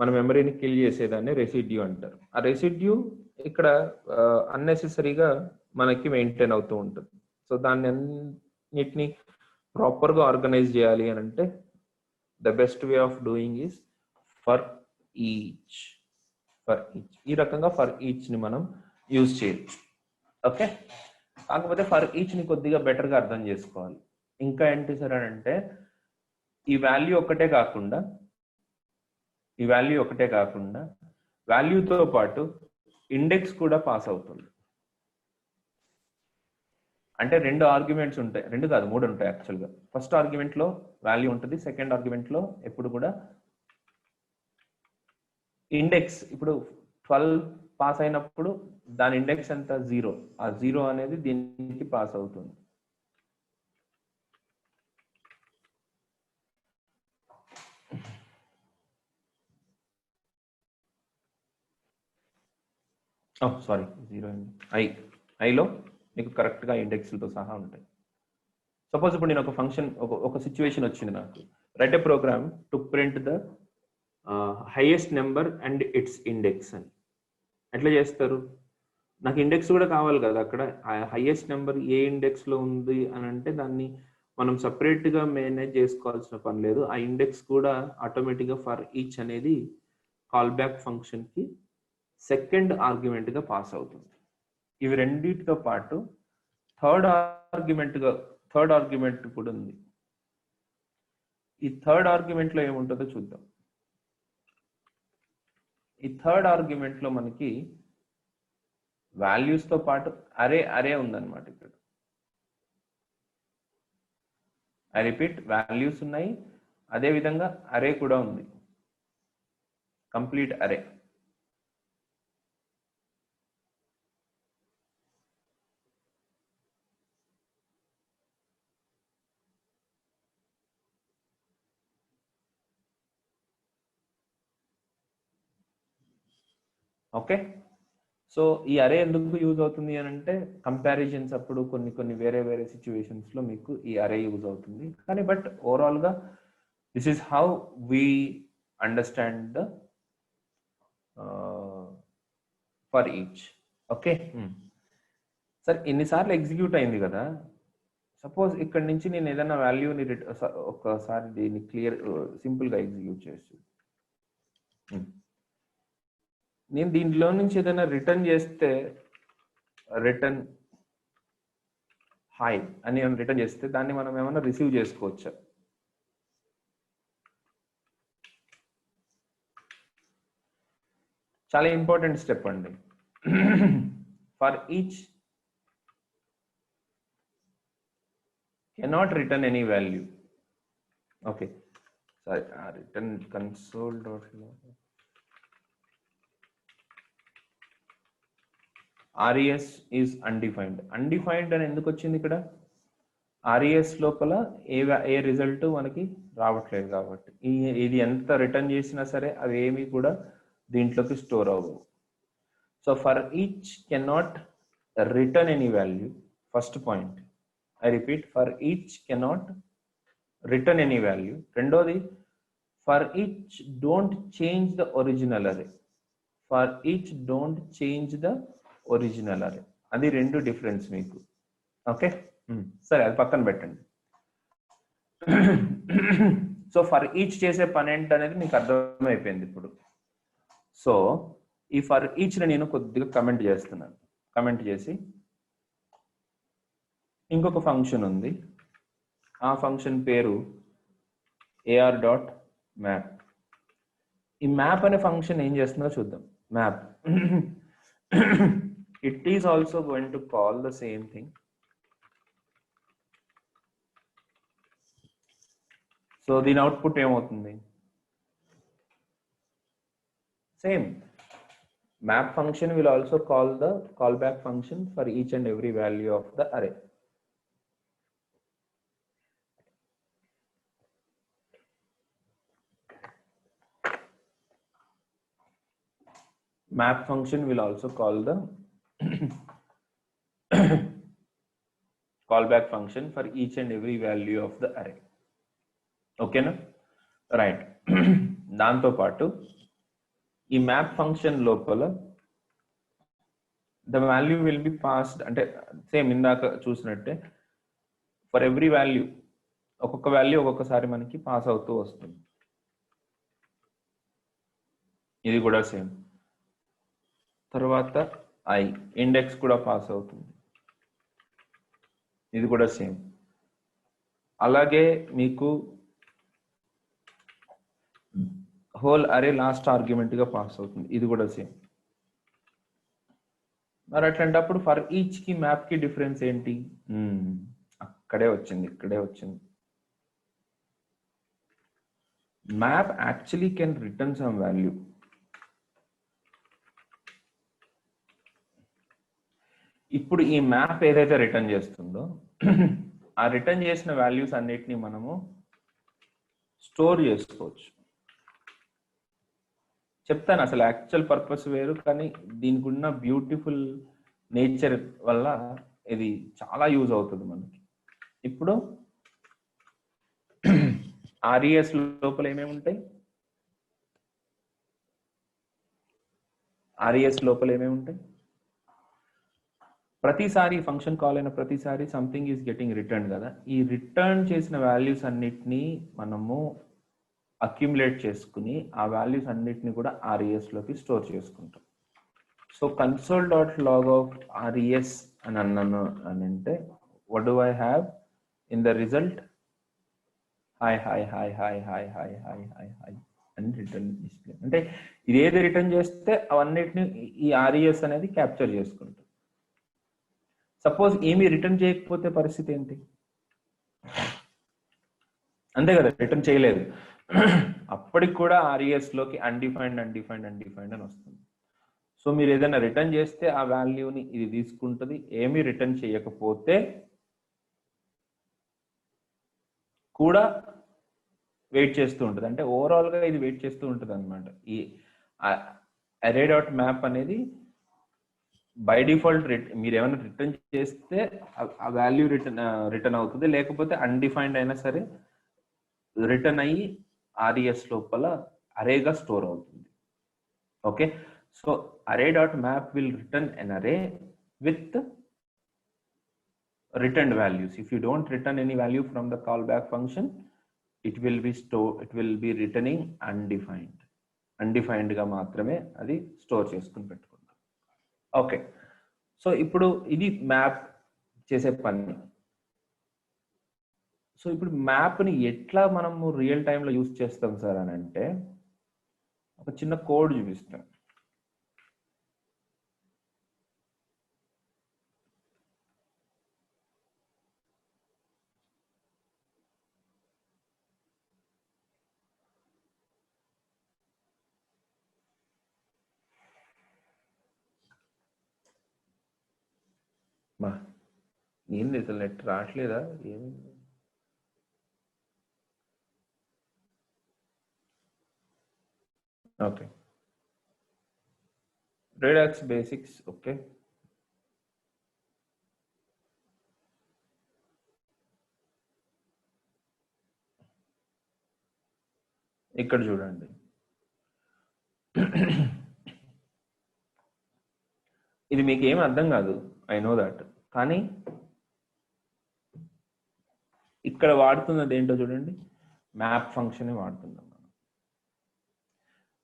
మన మెమరీని కిల్ చేసేదాన్ని రెసిడ్యూ అంటారు. ఆ రెసిడ్యూ ఇక్కడ అన్నెసెసరీగా మనకి మెయింటైన్ అవుతూ ఉంటుంది. సో దాన్ని అన్నిటిని ప్రాపర్గా ఆర్గనైజ్ చేయాలి అని అంటే the best way of doing is for each. ఈ రకంగా ఫర్ ఈచ్ని మనం యూజ్ చేయొచ్చు. ఓకే, కాకపోతే ఫర్ ఈచ్ని కొద్దిగా బెటర్గా అర్థం చేసుకోవాలి. ఇంకా ఏంటి సార్ అని అంటే ఈ వాల్యూ ఒకటే కాకుండా వాల్యూతో పాటు ఇండెక్స్ కూడా పాస్ అవుతుంది. అంటే 2 ఆర్గ్యుమెంట్స్ ఉంటాయి, 2 కాదు 3 ఉంటాయి యాక్చువల్గా. ఫస్ట్ ఆర్గ్యుమెంట్లో వాల్యూ ఉంటుంది, సెకండ్ ఆర్గ్యుమెంట్లో ఎప్పుడు కూడా ఇండెక్స్. ఇప్పుడు 12 పాస్ అయినప్పుడు దాని ఇండెక్స్ ఎంత? 0. ఆ 0 అనేది దీనికి పాస్ అవుతుంది. సారీ, 0 ఐలో మీకు కరెక్ట్గా ఇండెక్స్లతో సహా ఉంటాయి. సపోజ్ ఇప్పుడు నేను ఒక ఫంక్షన్ ఒక సిచ్యువేషన్ వచ్చింది నాకు, write a program to print the highest number and its index అని. ఎట్లా చేస్తారు? నాకు ఇండెక్స్ కూడా కావాలి కదా. అక్కడ హైయెస్ట్ నెంబర్ ఏ ఇండెక్స్లో ఉంది అని అంటే దాన్ని మనం సపరేట్గా మేనేజ్ చేసుకోవాల్సిన పని లేదు. ఆ ఇండెక్స్ కూడా ఆటోమేటిక్గా ఫర్ ఈచ్ అనేది కాల్ బ్యాక్ ఫంక్షన్కి సెకండ్ ఆర్గ్యుమెంట్గా పాస్ అవుతుంది. ఇవి రెండింటితో పాటు థర్డ్ ఆర్గ్యుమెంట్ కూడా ఉంది. ఈ థర్డ్ ఆర్గ్యుమెంట్లో ఏముంటుందో చూద్దాం. ఈ థర్డ్ ఆర్గ్యుమెంట్లో మనకి వాల్యూస్తో పాటు అరే ఉందన్నమాట. ఇక్కడ ఐ రిపీట్, వాల్యూస్ ఉన్నాయి, అదేవిధంగా అరే కూడా ఉంది, కంప్లీట్ అరే. ఓకే, సో ఈ అరే ఎందుకు యూజ్ అవుతుంది అని అంటే కంపారిజన్స్ అప్పుడు కొన్ని వేరే సిచ్యువేషన్స్ లో మీకు ఈ అరే యూజ్ అవుతుంది. కానీ బట్ ఓవరాల్ గా this is how we understand the for each. Okay sir ఎన్నిసార్లు ఎగ్జిక్యూట్ అయింది కదా, సపోజ్ ఇక్కడ నుంచి నేను ఏదైనా వాల్యూని ఒకసారి దీన్ని సింపుల్ గా ఎగ్జిక్యూట్ చేసి నేను దీంట్లో నుంచి ఏదైనా రిటర్న్ చేస్తే, రిటర్న్ హాయ్ అని రిటర్న్ చేస్తే దాన్ని మనం ఏమైనా రిసీవ్ చేసుకోవచ్చా? చాలా ఇంపార్టెంట్ స్టెప్ అండి. For each cannot return any value. Okay, sorry, return console.log res is undefined. Undefined అని ఎందుకు వచ్చింది ఇక్కడ? res లోపల ఏ రిజల్ట్ మనకి రావట్లేదు కాబట్టి ఇది ఎంత రిటర్న్ చేసినా సరే అవి ఏమి కూడా దీంట్లోకి స్టోర్ అవ్వవు. So for each cannot return any value, first point. I repeat, for each cannot return any value. రెండోది, for each don't change the original array. For each don't change the original array. అది రెండు డిఫరెన్స్ మీకు. ఓకే సరే అది పక్కన పెట్టండి. సో ఫర్ ఈచ్ చేసే పని ఏంటనేది మీకు అర్థమైపోయింది ఇప్పుడు. సో ఈ ఫర్ ఈచ్ ని నేను కొద్దిగా కమెంట్ చేస్తున్నాను. కమెంట్ చేసి ఇంకొక ఫంక్షన్ ఉంది, ఆ ఫంక్షన్ పేరు ar.map. ఈ మ్యాప్ అనే ఫంక్షన్ ఏం చేస్తుందో చూద్దాం. Map it is also going to call the same thing. So దీని అవుట్పుట్ ఏమవుతుంది? Same. Map function will also call the call back function for each and every value of the అరే. Map function will also call the callback function for each and every value of the array. Okay na? Right. దాంతో పాటు ఈ మ్యాప్ ఫంక్షన్ లోపల the value will be passed, అంటే సేమ్ ఇందాక చూసినట్టే ఫర్ ఎవ్రీ వాల్యూ ఒక్కొక్క వాల్యూ ఒక్కొక్కసారి మనకి పాస్ అవుతూ వస్తుంది. ఇది కూడా సేమ్. తర్వాత ఐ ఇండెక్స్ కూడా పాస్ అవుతుంది, ఇది కూడా సేమ్. అలాగే మీకు హోల్ అరే లాస్ట్ ఆర్గ్యుమెంట్ గా పాస్ అవుతుంది, ఇది కూడా సేమ్. మరి అట్లాంటప్పుడు ఫర్ ఈచ్ కి మ్యాప్ కి డిఫరెన్స్ ఏంటి? అక్కడే వచ్చింది, ఇక్కడే వచ్చింది. Map actually can return some value. ఇప్పుడు ఈ మ్యాప్ ఏదైతే రిటర్న్ చేస్తుందో ఆ రిటర్న్ చేసిన వాల్యూస్ అన్నిటిని మనము స్టోర్ చేసుకోవచ్చు. చెప్తాను అసలు యాక్చువల్ పర్పస్ వేరు, కానీ దీనికి ఉన్న బ్యూటిఫుల్ నేచర్ వల్ల ఇది చాలా యూజ్ అవుతుంది మనకి. ఇప్పుడు RES లోపల ఏమేమి ఉంటాయి? RES లోపల ఏమేమి ఉంటాయి? ప్రతిసారి ఫంక్షన్ కాల్ అయిన ప్రతిసారి సంథింగ్ ఈస్ గెటింగ్ రిటర్న్ కదా. ఈ రిటర్న్ చేసిన వాల్యూస్ అన్నిటినీ మనము అక్యుములేట్ చేసుకుని ఆ వాల్యూస్ అన్నిటిని కూడా RES లోకి స్టోర్ చేసుకుంటాం. సో console.log of RES అని అన్నాను అని అంటే what do I have in the result? hi అని రిటర్న్ డిస్ప్లే. అంటే ఇది ఏది రిటర్న్ చేస్తే అవన్నిటిని ఈ RES అనేది క్యాప్చర్ చేసుకుంటాం. సపోజ్ ఏమి రిటర్న్ చేయకపోతే పరిస్థితి ఏంటి? అంతే కదా, రిటర్న్ చేయలేదు, అప్పటికి కూడా RES లోకి అన్డిఫైన్డ్ అని వస్తుంది. సో మీరు ఏదైనా రిటర్న్ చేస్తే ఆ వాల్యూని ఇది తీసుకుంటుంది, ఏమి రిటర్న్ చేయకపోతే కూడా వెయిట్ చేస్తూ ఉంటుంది. అంటే ఓవరాల్ గా ఇది వెయిట్ చేస్తూ ఉంటుంది అనమాట. ఈ array.map అనేది బై డిఫాల్ట్ మీరు ఏమైనా రిటర్న్ చేస్తే ఆ వాల్యూ రిటర్న్ అవుతుంది, లేకపోతే అన్డిఫైన్డ్ అయినా సరే రిటర్న్ అయ్యి ఆర్ఈఎస్ లోపల అరేగా స్టోర్ అవుతుంది. Okay, so array dot map will return an array with returned values. If you don't return any value from the callback function, it will be returning undefined గా మాత్రమే అది స్టోర్ చేసుకుని పెట్టుకుంటాం. ఓకే, సో ఇప్పుడు ఇది మ్యాప్ చేసే పని. సో ఇప్పుడు మ్యాప్ని ఎట్లా మనము రియల్ టైంలో యూజ్ చేస్తాం సార్ అని అంటే, ఒక చిన్న కోడ్ చూపిస్తాం. ఏంది అసలు నెట్ రావట్లేదా? ఏమి ఓకే, Redux బేసిక్స్. ఓకే, ఇక్కడ చూడండి, ఇది మీకు ఏమి అర్థం కాదు, ఐ నో దట్. కానీ ఇక్కడ వాడుతున్నది ఏంటో చూడండి, మ్యాప్ ఫంక్షన్ వాడుతున్నాం మనం.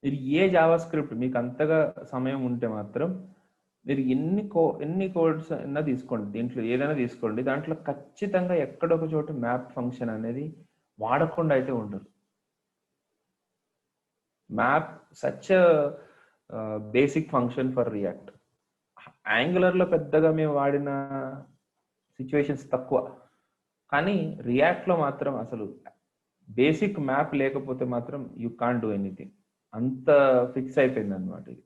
మీరు ఏ జావా స్క్రిప్ట్ మీకు అంతగా సమయం ఉంటే మాత్రం మీరు ఎన్ని కోడ్స్ అయినా తీసుకోండి, దీంట్లో ఏదైనా తీసుకోండి, దాంట్లో ఖచ్చితంగా ఎక్కడొక చోట మ్యాప్ ఫంక్షన్ అనేది వాడకుండా అయితే ఉండదు. Map such basic function for React. యాంగులర్లో పెద్దగా మేము వాడిన సిచ్యువేషన్స్ తక్కువ, కానీ రియాక్ట్లో మాత్రం అసలు బేసిక్ మ్యాప్ లేకపోతే మాత్రం యూ కాంట్ డూ ఎనీథింగ్. అంత ఫిక్స్ అయిపోయింది అనమాట ఇది.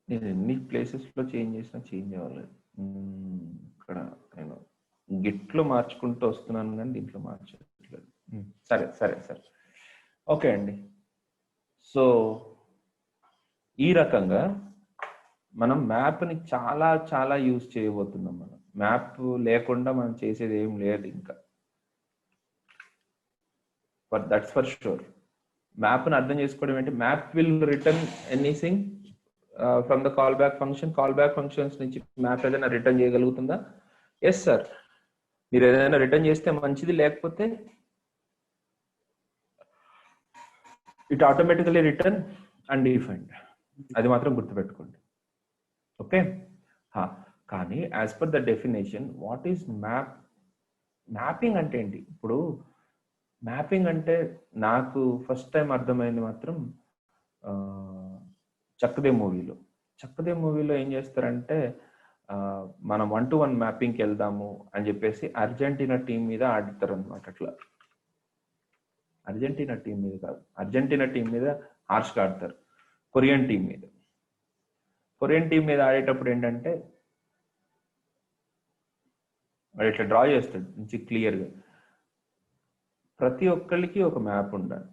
నేను ఎన్ని ప్లేసెస్లో చేంజ్ చేసినా చేంజ్ అవ్వలేదు. ఇక్కడ నేను గిట్లో మార్చుకుంటూ వస్తున్నాను కానీ దీంట్లో మార్చట్లేదు. సరే సరే సరే, ఓకే అండి. సో ఈ రకంగా మనం మ్యాప్ని చాలా చాలా యూజ్ చేయబోతున్నాం. మనం మ్యాప్ లేకుండా మనం చేసేది ఏం లేదు ఇంకా, బట్ దట్స్ ఫర్ షూర్. మ్యాప్ని అర్థం చేసుకోవడం ఏంటి, map will return anything from the call back function. Call back functions నుంచి మ్యాప్ ఏదైనా రిటర్న్ చేయగలుగుతుందా? ఎస్ సార్, మీరు ఏదైనా రిటర్న్ చేస్తే మంచిది, లేకపోతే ఇట్ ఆటోమేటికలీ రిటర్న్ అన్డిఫైన్డ్. అది మాత్రం గుర్తుపెట్టుకోండి. ఓకే, కానీ as per the definition what is map? Mapping అంటే ఏంటి? ఇప్పుడు మ్యాపింగ్ అంటే నాకు ఫస్ట్ టైం అర్థమైంది మాత్రం చక్కదే మూవీలో ఏం చేస్తారంటే, మనం 1-to-1 మ్యాపింగ్కి వెళ్దాము అని చెప్పేసి అర్జెంటీనా టీం మీద ఆడుతారు అనమాట. అట్లా అర్జెంటీనా టీం మీద కాదు, అర్జెంటీనా టీం మీద హార్ష్గా ఆడతారు. కొరియన్ టీం మీద ఆడేటప్పుడు ఏంటంటే వాడు ఇట్లా డ్రా చేస్తాడు మంచి క్లియర్గా. ప్రతి ఒక్కళ్ళకి ఒక మ్యాప్ ఉండాలి,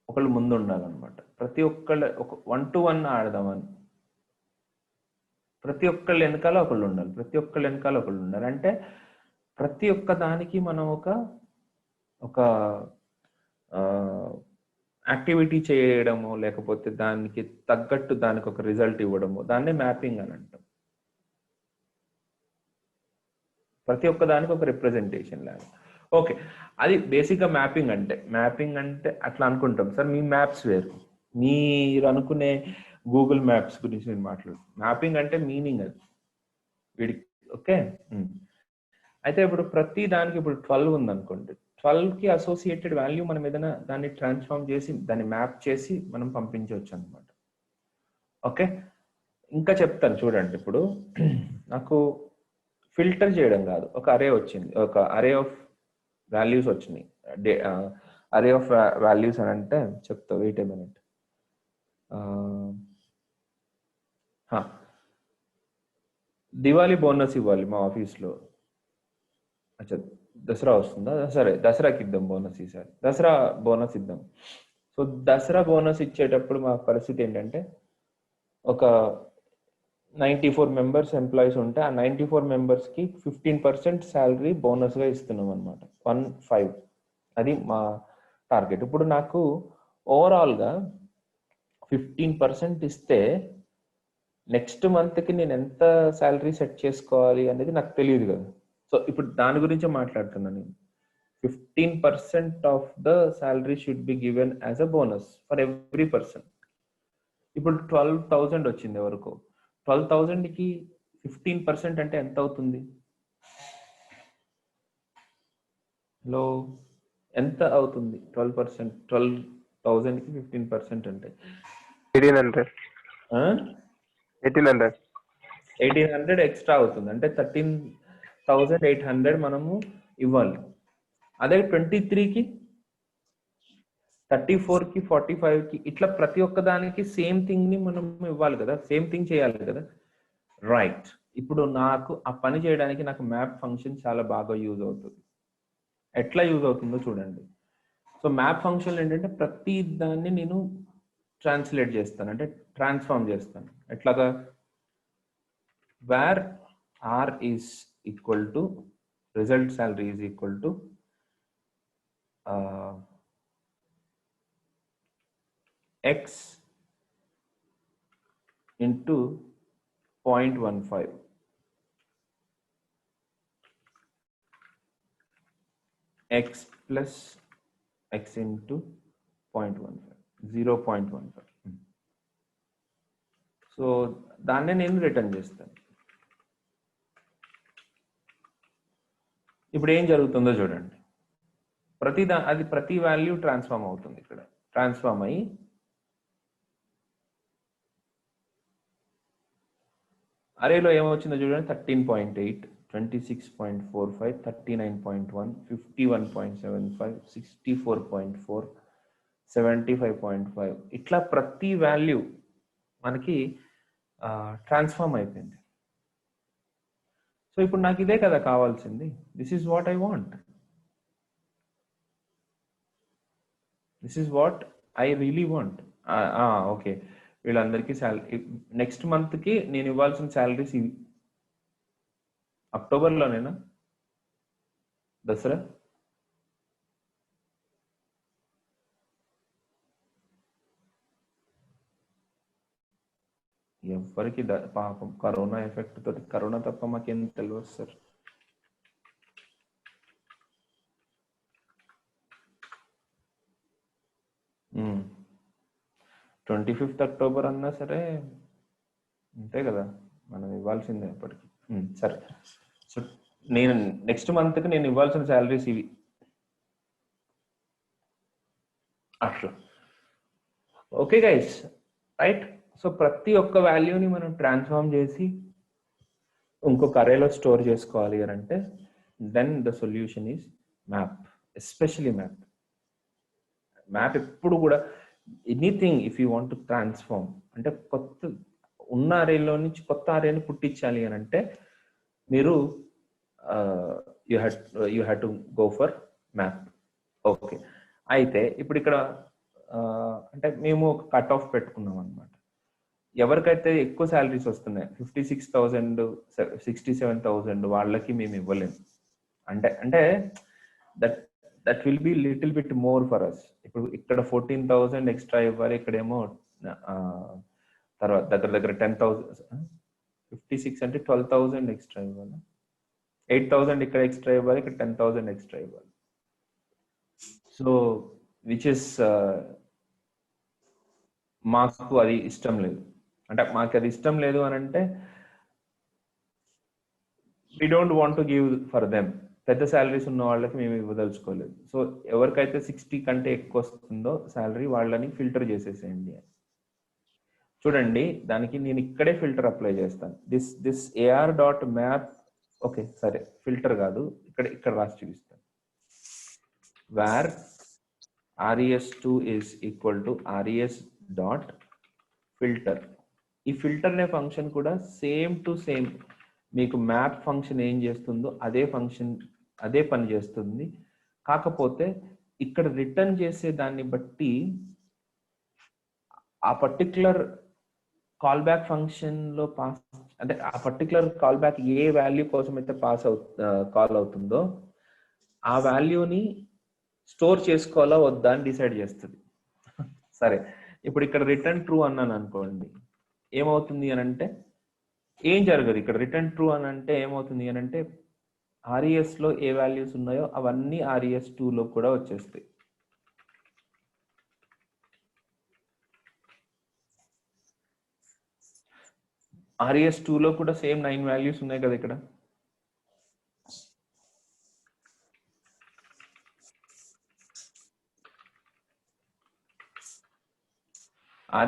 ఒకళ్ళు ముందు ఉండాలన్నమాట. ప్రతి ఒక్కళ్ళు ఒక 1-to-1 ఆడదామని ప్రతి ఒక్కళ్ళు వెనకాల ఒకళ్ళు ఉండాలి. అంటే ప్రతి ఒక్క దానికి మనం ఒక యాక్టివిటీ చేయడము, లేకపోతే దానికి తగ్గట్టు దానికి ఒక రిజల్ట్ ఇవ్వడము, దాన్నే మ్యాపింగ్ అని అంటాం. ప్రతి ఒక్క దానికి ఒక రిప్రజెంటేషన్ లాగా. ఓకే, అది బేసిక్గా మ్యాపింగ్ అంటే అట్లా అనుకుంటాం సార్. మీ మ్యాప్స్ వేరు, మీరు అనుకునే గూగుల్ మ్యాప్స్ గురించి నేను మాట్లాడు. మ్యాపింగ్ అంటే మీనింగ్ అది వీడికి. ఓకే, అయితే ఇప్పుడు ప్రతి దానికి ఇప్పుడు 12 ఉందనుకోండి, 12కి అసోసియేటెడ్ వాల్యూ మనం ఏదైనా దాన్ని ట్రాన్స్ఫార్మ్ చేసి దాన్ని మ్యాప్ చేసి మనం పంపించవచ్చు అనమాట. ఓకే, ఇంకా చెప్తాను చూడండి. ఇప్పుడు నాకు ఫిల్టర్ చేయడం కాదు, ఒక అరే వచ్చింది, ఒక అరే ఆఫ్ వాల్యూస్ వచ్చినాయి. అరే ఆఫ్ వాల్యూస్ అని అంటే చెప్తా, wait a minute. Diwali bonus ఇవ్వాలి మా ఆఫీస్లో. అచ్చా, దసరా వస్తుందా? సరే, దసరాకి ఇద్దాం బోనస్ ఈసారి. దసరా బోనస్ ఇద్దాం. సో దసరా బోనస్ ఇచ్చేటప్పుడు మా పరిస్థితి ఏంటంటే, ఒక 94 మెంబర్స్ ఎంప్లాయీస్ ఉంటే ఆ 94 మెంబర్స్కి 15% శాలరీ బోనస్గా ఇస్తున్నాం అనమాట. 15 అది మా టార్గెట్. ఇప్పుడు నాకు ఓవరాల్గా 15% ఇస్తే నెక్స్ట్ మంత్కి నేను ఎంత శాలరీ సెట్ చేసుకోవాలి అనేది నాకు తెలియదు కదా. సో ఇప్పుడు దాని గురించే మాట్లాడుతున్నాను నేను. 15% of the salary should be given as a bonus for every person. ఇప్పుడు 12,000 వచ్చింది ఎవరికో. 12,000కి 15% అంటే ఎంత అవుతుంది? హలో, ఎంత అవుతుంది? 12%, 12,000కి 15% అంటే 1800 ఎక్స్ట్రా అవుతుంది. అంటే 13,800 మనము ఇవ్వాలి. అదే 23కి, 34కి, 45కి ఇట్లా ప్రతి ఒక్క దానికి సేమ్ థింగ్ ని మనం ఇవ్వాలి కదా, సేమ్ థింగ్ చేయాలి కదా. రైట్. ఇప్పుడు నాకు ఆ పని చేయడానికి నాకు మ్యాప్ ఫంక్షన్ చాలా బాగా యూజ్ అవుతుంది. ఎట్లా యూజ్ అవుతుందో చూడండి. సో మ్యాప్ ఫంక్షన్ ఏంటంటే ప్రతి దాన్ని నేను ట్రాన్స్లేట్ చేస్తాను, అంటే ట్రాన్స్ఫార్మ్ చేస్తాను. ఎట్లాగా? Where R is equal to result salary is equal to x into 0.15. X plus x into 0.15, 0.15. So దాన్నే నేను రిటర్న్ చేస్తాను. ఇప్పుడు ఏం జరుగుతుందో చూడండి. అది ప్రతి వాల్యూ ట్రాన్స్ఫార్మ్ అవుతుంది. ఇక్కడ ట్రాన్స్ఫార్మ్ అయ్యి అరేలో ఏమొచ్చిందో చూడండి. 13.8, 26.45, 39.1, 51.75, 64.4, 75.5 ఇట్లా ప్రతి వాల్యూ మనకి ట్రాన్స్ఫార్మ్ అయిపోయింది. సో ఇప్పుడు నాకు ఇదే కదా కావాల్సింది. This is what I want. This is what I really want. Okay, వీళ్ళందరికీ శాలరీ నెక్స్ట్ మంత్కి నేను ఇవ్వాల్సిన శాలరీస్ ఇవి. అక్టోబర్లోనేనా దసరా? ఎవరికి పాపం కరోనా ఎఫెక్ట్ తోటి, కరోనా తప్ప మాకేం తెలియదు సార్. Hmm. 25th అక్టోబర్ అన్నా సరే అంతే కదా, మనం ఇవ్వాల్సిందే అప్పటికి. సరే, సో నేను నెక్స్ట్ మంత్కి నేను ఇవ్వాల్సిన శాలరీస్ ఇవి. అట్లా. Okay guys, right. సో ప్రతి ఒక్క వాల్యూని మనం ట్రాన్స్ఫార్మ్ చేసి ఇంకొక అరేలో స్టోర్ చేసుకోవాలి అని అంటే then the solution is map. Especially map. Map ఎప్పుడు కూడా anything if you want to transform, అంటే కొత్త ఉన్న అరేలో నుంచి కొత్త అరేని పుట్టించాలి అని అంటే మీరు you had to go for map. Okay, అయితే ఇప్పుడు ఇక్కడ అంటే మేము ఒక కట్ ఆఫ్ పెట్టుకున్నాం అనమాట. ఎవరికైతే ఎక్కువ శాలరీస్ వస్తున్నాయి, 56,000, 67,000 వాళ్ళకి మేము ఇవ్వలేము. అంటే that will be little bit more for us. ఇప్పుడు ఇక్కడ 14,000 ఎక్స్ట్రా ఇవ్వాలి, ఇక్కడేమో తర్వాత దగ్గర 10,000. 56 అంటే 12,000 ఎక్స్ట్రా ఇవ్వాలి, 8,000 ఇక్కడ ఎక్స్ట్రా ఇవ్వాలి, ఇక్కడ 10,000 ఎక్స్ట్రా ఇవ్వాలి. సో విచ్ ఇస్ మాకు అది ఇష్టం లేదు. అంటే మాకు అది ఇష్టం లేదు అని అంటే we don't want to give for them. పెద్ద శాలరీస్ ఉన్న వాళ్ళకి మేము ఇవ్వదలుచుకోలేదు. సో ఎవరికైతే 60 కంటే ఎక్కువ వస్తుందో శాలరీ వాళ్ళని ఫిల్టర్ చేసేసేయండి. చూడండి, దానికి నేను ఇక్కడే ఫిల్టర్ అప్లై చేస్తాను. This AR dot map. Okay సరే, ఫిల్టర్ కాదు, ఇక్కడ రాసి చూపిస్తాను. Where res2 is equal to res dot filter. ఈ ఫిల్టర్ అనే ఫంక్షన్ కూడా సేమ్ టు సేమ్ మీకు మ్యాప్ ఫంక్షన్ ఏం చేస్తుందో అదే పని చేస్తుంది. కాకపోతే ఇక్కడ రిటర్న్ చేసే దాన్ని బట్టి ఆ పర్టిక్యులర్ కాల్ బ్యాక్ ఫంక్షన్ లో పాస్, అంటే ఆ పర్టిక్యులర్ కాల్ బ్యాక్ ఏ వాల్యూ కోసం అయితే కాల్ అవుతుందో ఆ వాల్యూని స్టోర్ చేసుకోవాలా వద్దా అని డిసైడ్ చేస్తుంది. సరే, ఇప్పుడు ఇక్కడ రిటర్న్ ట్రూ అన్నాను అనుకోండి, ఏమవుతుంది అని అంటే ఏం జరగదు. ఇక్కడ రిటర్న్ ట్రూ అని అంటే ఏమవుతుంది అని అంటే RES లో ఏ వాల్యూస్ ఉన్నాయో అవన్నీ RES2 లో కూడా వచ్చేస్తాయి. RES2 లో కూడా సేమ్ 9 వాల్యూస్ ఉన్నాయి కదా ఇక్కడ.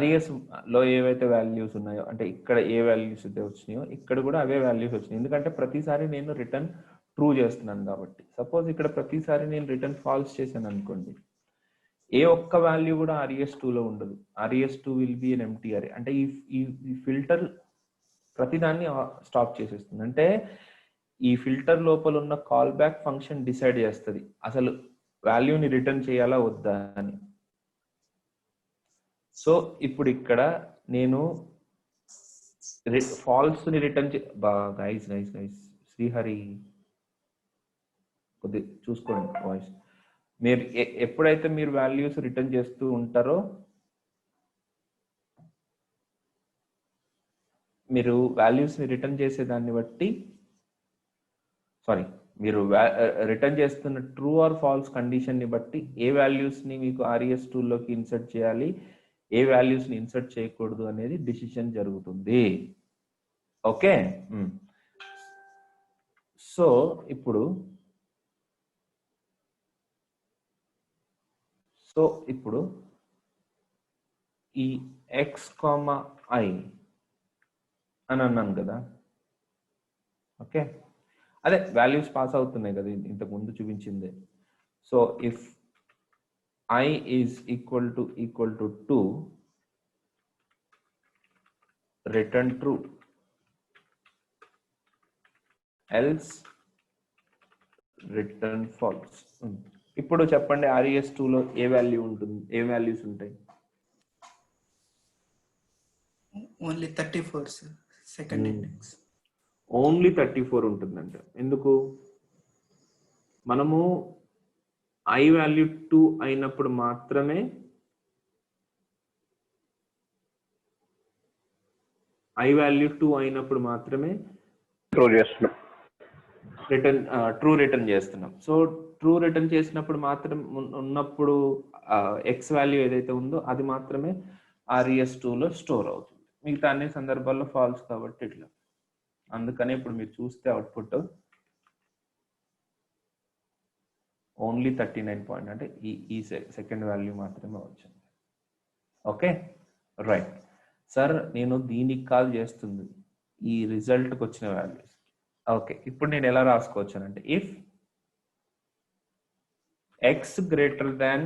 RES లో ఏవైతే వాల్యూస్ ఉన్నాయో, అంటే ఇక్కడ ఏ వాల్యూస్ అయితే వచ్చినాయో ఇక్కడ కూడా అవే వాల్యూస్ వచ్చినాయి. ఎందుకంటే ప్రతిసారి నేను రిటర్న్ ట్రూ చేస్తున్నాను కాబట్టి. సపోజ్ ఇక్కడ ప్రతిసారి నేను రిటర్న్ ఫాల్స్ చేశాను అనుకోండి, ఏ ఒక్క వాల్యూ కూడా RES2 లో ఉండదు. RES2 will be N empty అరే. అంటే ఈ ఫిల్టర్ ప్రతిదాన్ని స్టాప్ చేసేస్తుంది. అంటే ఈ ఫిల్టర్ లోపల ఉన్న కాల్ బ్యాక్ ఫంక్షన్ డిసైడ్ చేస్తుంది అసలు వాల్యూని రిటర్న్ చేయాలా వద్దా అని. సో ఇప్పుడు ఇక్కడ నేను ఫాల్స్ ని రిటర్న్ గైస్ శ్రీహరి కొద్ది చూసుకోండి వాయిస్. మీరు ఎప్పుడైతే మీరు వాల్యూస్ రిటర్న్ చేస్తూ ఉంటారో మీరు వాల్యూస్ ని రిటర్న్ చేసే దాన్ని బట్టి, మీరు రిటర్న్ చేస్తున్న ట్రూ ఆర్ ఫాల్స్ కండిషన్ ని బట్టి ఏ వాల్యూస్ ని మీకు RES2 లోకి ఇన్సర్ట్ చేయాలి, ఏ వాల్యూస్ ని ఇన్సర్ట్ చేయకూడదు అనేది డిసిషన్ జరుగుతుంది. ఓకే, సో ఇప్పుడు ఈ x,i అని అన్నాను కదా. ఓకే, అదే వాల్యూస్ పాస్ అవుతున్నాయి కదా ఇంతకు ముందు చూపించింది. So if I is equal to 2, return true, else return false. ఇప్పుడు చెప్పండి RES2 లో ఏ వాల్యూ ఉంటుంది, ఏ వాల్యూస్ ఉంటాయి? Only 34 sir, second index. Only 34 ఉంటుందంట. ఎందుకు? మనము I వాల్యూ 2 అయినప్పుడు మాత్రమే ట్రూ రిటర్న్ చేస్తున్నాం. సో ట్రూ రిటర్న్ చేసినప్పుడు మాత్రం ఉన్నప్పుడు ఎక్స్ వాల్యూ ఏదైతే ఉందో అది మాత్రమే RES2 లో స్టోర్ అవుతుంది. మిగతా అన్ని సందర్భాల్లో ఫాల్స్ కాబట్టి ఇట్లా. అందుకని ఇప్పుడు మీరు చూస్తే అవుట్పుట్ ఓన్లీ 39 పాయింట్, అంటే ఈ సెకండ్ వాల్యూ మాత్రమే వచ్చింది. ఓకే రైట్ సార్, నేను దీనికి కాల్ చేస్తుంది ఈ రిజల్ట్కి వచ్చిన వాల్యూస్. ఓకే, ఇప్పుడు నేను ఎలా రాసుకోవచ్చు అంటే if x greater than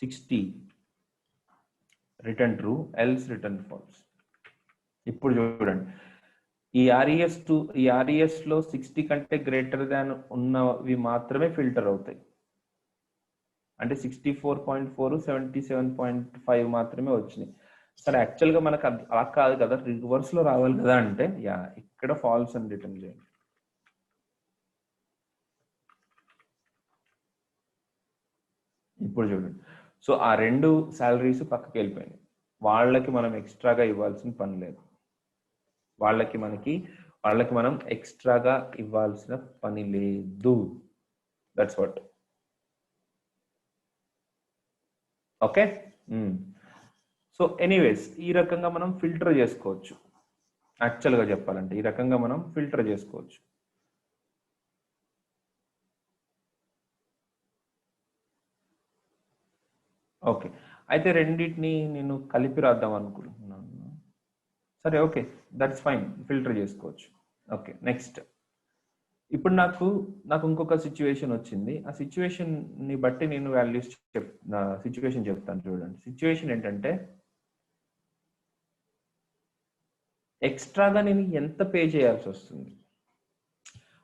60 return true, else return falls. ఇప్పుడు చూడండి, ఈ RES లో 60 కంటే గ్రేటర్ దాన్ ఉన్నవి మాత్రమే ఫిల్టర్ అవుతాయి. అంటే 64.4, 77.5 మాత్రమే వచ్చినాయి. సరే, యాక్చువల్గా మనకు అలా కాదు కదా, రివర్స్ లో రావాలి కదా. అంటే ఇక్కడ ఫాల్స్ అని రిటర్న్ చేయండి. ఇప్పుడు చూడండి, సో ఆ రెండు శాలరీస్ పక్కకి వెళ్ళిపోయినాయి. వాళ్ళకి మనం ఎక్స్ట్రాగా ఇవ్వాల్సిన పని లేదు. వాళ్ళకి మనం ఎక్స్ట్రాగా ఇవ్వాల్సిన పని లేదు. That's what. Okay, so anyways ఈ రకంగా మనం ఫిల్టర్ చేసుకోవచ్చు. యాక్చువల్గా చెప్పాలంటే ఈ రకంగా మనం ఫిల్టర్ చేసుకోవచ్చు. ఓకే, అయితే రెండింటిని నేను కలిపి రాద్దాం అనుకుంటున్నాను. సరే, ఓకే, దట్స్ ఫైన్, ఫిల్టర్ చేసుకోవచ్చు. Okay, next. ఇప్పుడు నాకు ఇంకొక సిచ్యువేషన్ వచ్చింది. ఆ సిచ్యువేషన్ ని బట్టి నేను వాల్యూస్ సిచ్యువేషన్ చెప్తాను. చూడండి, సిచ్యువేషన్ ఏంటంటే ఎక్స్ట్రాగా నేను ఎంత పే చేయాల్సి వస్తుంది.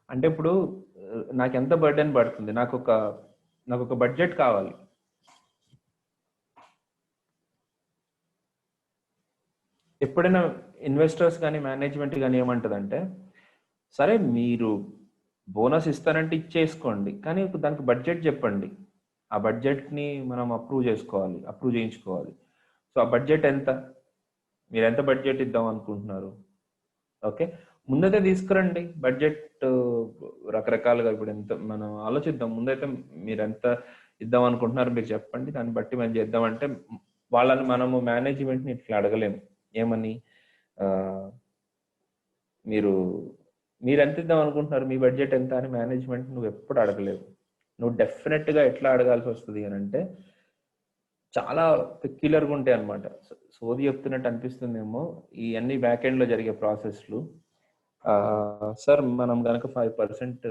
అంటే ఇప్పుడు నాకు ఎంత బర్డెన్ పడుతుంది, నాకు ఒక బడ్జెట్ కావాలి. ఎప్పుడైనా ఇన్వెస్టర్స్ కానీ మేనేజ్మెంట్ కానీ ఏమంటుందంటే, సరే మీరు బోనస్ ఇస్తానంటే ఇచ్చేసుకోండి, కానీ దానికి బడ్జెట్ చెప్పండి, ఆ బడ్జెట్ని మనం అప్రూవ్ చేయించుకోవాలి. సో ఆ బడ్జెట్ ఎంత, మీరు ఎంత బడ్జెట్ ఇద్దాం అనుకుంటున్నారు? ఓకే, ముందైతే తీసుకురండి బడ్జెట్. రకరకాలుగా ఇప్పుడు ఎంత మనం ఆలోచిద్దాం. ముందైతే మీరు ఎంత ఇద్దాం అనుకుంటున్నారు మీరు చెప్పండి, దాన్ని బట్టి మనం చేద్దామంటే వాళ్ళని మనము మేనేజ్మెంట్ని ఇట్లా అడగలేము. ఏమని, మీరు ఎంత ఇద్దాం అనుకుంటున్నారు, మీ బడ్జెట్ ఎంత అని మేనేజ్మెంట్ నువ్వు ఎప్పుడు అడగలేవు. నువ్వు డెఫినెట్గా ఎట్లా అడగాల్సి వస్తుంది అని అంటే, చాలా పెక్యులర్గా ఉంటాయి అనమాట. సోది చెప్తున్నట్టు అనిపిస్తుందేమో ఇవన్నీ బ్యాక్ ఎండ్లో జరిగే ప్రాసెస్లు. సార్ మనం కనుక 5%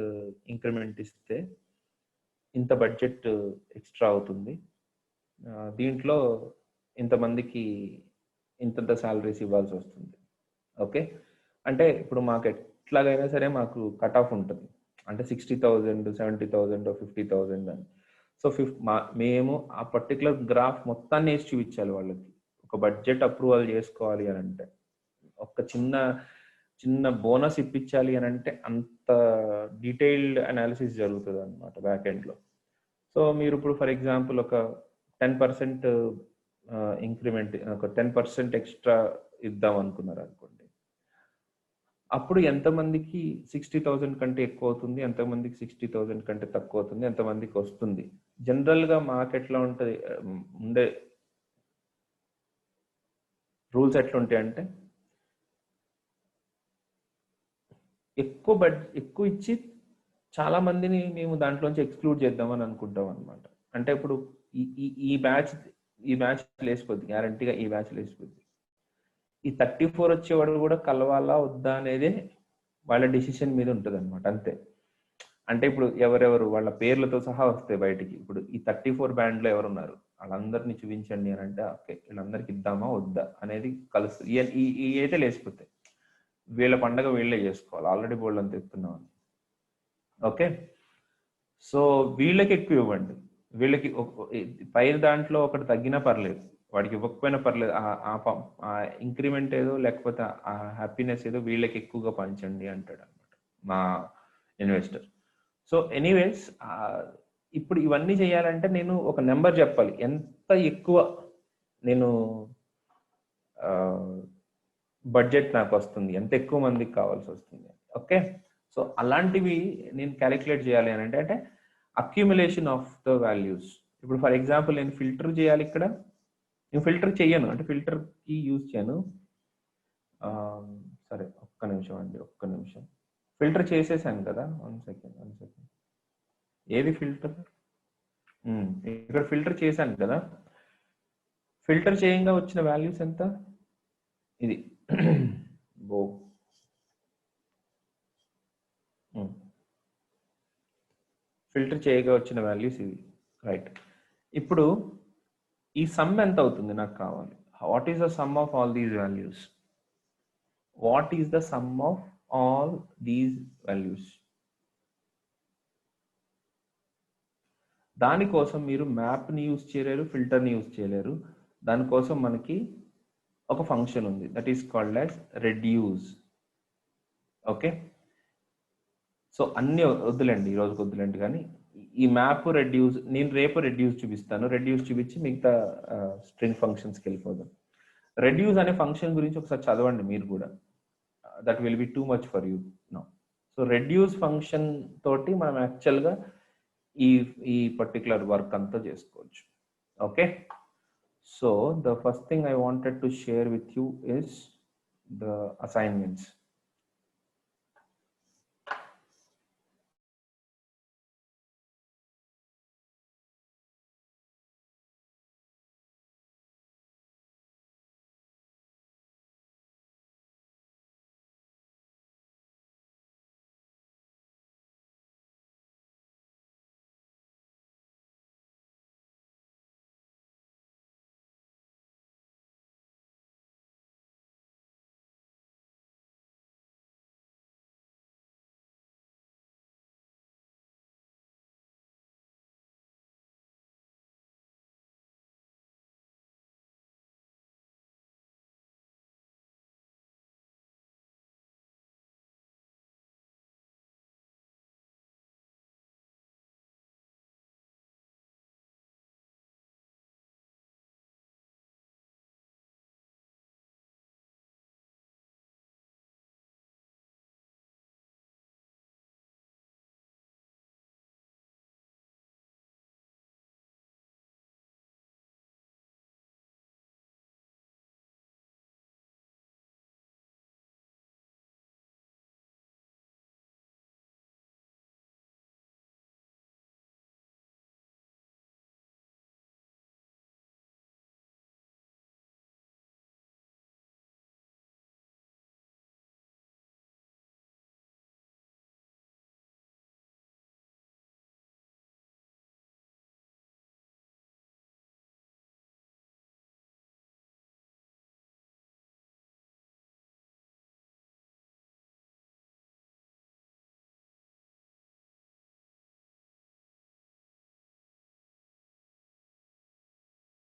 ఇంక్రిమెంట్ ఇస్తే ఇంత బడ్జెట్ ఎక్స్ట్రా అవుతుంది, దీంట్లో ఇంతమందికి ఇంతంత శాలరీస్ ఇవ్వాల్సి వస్తుంది. ఓకే, అంటే ఇప్పుడు మాకు ఎట్లాగైనా సరే మాకు కట్ ఆఫ్ ఉంటుంది, అంటే 60,000, 70,000, 50,000 అని. సో మేము ఆ పర్టికులర్ గ్రాఫ్ మొత్తాన్ని వేసి చూపించాలి వాళ్ళకి. ఒక బడ్జెట్ అప్రూవల్ చేసుకోవాలి అని అంటే, ఒక చిన్న బోనస్ ఇప్పించాలి అని అంటే అంత డీటెయిల్డ్ అనాలిసిస్ జరుగుతుంది అనమాట బ్యాక్ ఎండ్లో. సో మీరు ఇప్పుడు ఫర్ ఎగ్జాంపుల్ ఒక 10% ఇంక్రిమెంట్, ఒక 10% ఎక్స్ట్రా ఇద్దాం అనుకున్నారు అనుకోండి, అప్పుడు ఎంతమందికి 60,000 కంటే ఎక్కువ అవుతుంది, ఎంతమందికి 60,000 కంటే తక్కువ అవుతుంది, ఎంతమందికి వస్తుంది. జనరల్గా మార్కెట్లో ఉంటుంది ఉండే రూల్స్ ఎట్లుంటాయి అంటే, ఎక్కువ ఇచ్చి చాలా మందిని మేము దాంట్లోంచి ఎక్స్క్లూడ్ చేద్దామని అనుకుంటాం అనమాట. అంటే ఇప్పుడు ఈ బ్యాచ్ లేసిపోద్ది, గ్యారంటీగా ఈ బ్యాచ్ లేసిపోద్ది. ఈ 34 వచ్చేవాడు కూడా కలవాలా వద్దా అనేది వాళ్ళ డిసిషన్ మీద ఉంటుంది అనమాట, అంతే. అంటే ఇప్పుడు ఎవరెవరు వాళ్ళ పేర్లతో సహా వస్తాయి బయటికి. ఇప్పుడు ఈ 34 బ్యాండ్లో ఎవరున్నారు వాళ్ళందరినీ చూపించండి అని అంటే, ఓకే వీళ్ళందరికి ఇద్దామా వద్దా అనేది కలుస్తుంది. ఈ అయితే లేసిపోతాయి, వీళ్ళ పండగ వీళ్ళే చేసుకోవాలి, ఆల్రెడీ బోల్డ్ అంత ఎత్తున్నామని. ఓకే, సో వీళ్ళకి ఎక్కువ ఇవ్వండి, వీళ్ళకి పైన దాంట్లో ఒకటి తగ్గినా పర్లేదు, వాడికి ఇవ్వకపోయినా పర్లేదు, ఆ ఇంక్రిమెంట్ ఏదో లేకపోతే ఆ హ్యాపీనెస్ ఏదో వీళ్ళకి ఎక్కువగా పంచండి అంటాడు అనమాట మా ఇన్వెస్టర్. సో ఎనీవేస్, ఇప్పుడు ఇవన్నీ చేయాలంటే నేను ఒక నెంబర్ చెప్పాలి, ఎంత ఎక్కువ నేను బడ్జెట్ నాకు వస్తుంది, ఎంత ఎక్కువ మందికి కావాల్సి వస్తుంది. ఓకే, సో అలాంటివి నేను క్యాలిక్యులేట్ చేయాలి అని అంటే అక్యుములేషన్ ఆఫ్ ద వాల్యూస్. ఇప్పుడు ఫర్ ఎగ్జాంపుల్ నేను ఫిల్టర్ చేయాలి, ఇక్కడ నేను ఫిల్టర్ చేయను, అంటే ఫిల్టర్కి యూజ్ చేయను. సరే ఒక్క నిమిషం ఫిల్టర్ చేసేసాను కదా, వన్ సెకండ్. ఏది ఫిల్టర్, ఇక్కడ ఫిల్టర్ చేశాను కదా, ఫిల్టర్ చేయంగా వచ్చిన వాల్యూస్ ఎంత, ఇది ఫిల్టర్ చేయగా వచ్చిన వాల్యూస్ ఇవి, రైట్. ఇప్పుడు ఈ సమ్ ఎంత అవుతుంది నాకు కావాలి. What is the sum of all these values, దానికోసం మీరు మ్యాప్ని యూజ్ చేయలేరు, ఫిల్టర్ని యూజ్ చేయలేరు. దానికోసం మనకి ఒక ఫంక్షన్ ఉంది, that is called as reduce. Okay, so అన్ని వద్దులేండి, ఈ రోజుకి వద్దులేండి, కానీ ఈ మ్యాప్ రెడ్యూస్ నేను రేపు రెడ్యూస్ చూపిస్తాను. రెడ్యూస్ చూపించి మిగతా స్ట్రింగ్ ఫంక్షన్స్కి వెళ్ళిపోదాం. రెడ్యూస్ అనే ఫంక్షన్ గురించి ఒకసారి చదవండి మీరు కూడా, that will B too much for you now. So reduce function తోటి మనం యాక్చువల్గా ఈ పర్టికులర్ వర్క్ అంతా చేసుకోవచ్చు. Okay, so the first thing I wanted to share with you is the assignments.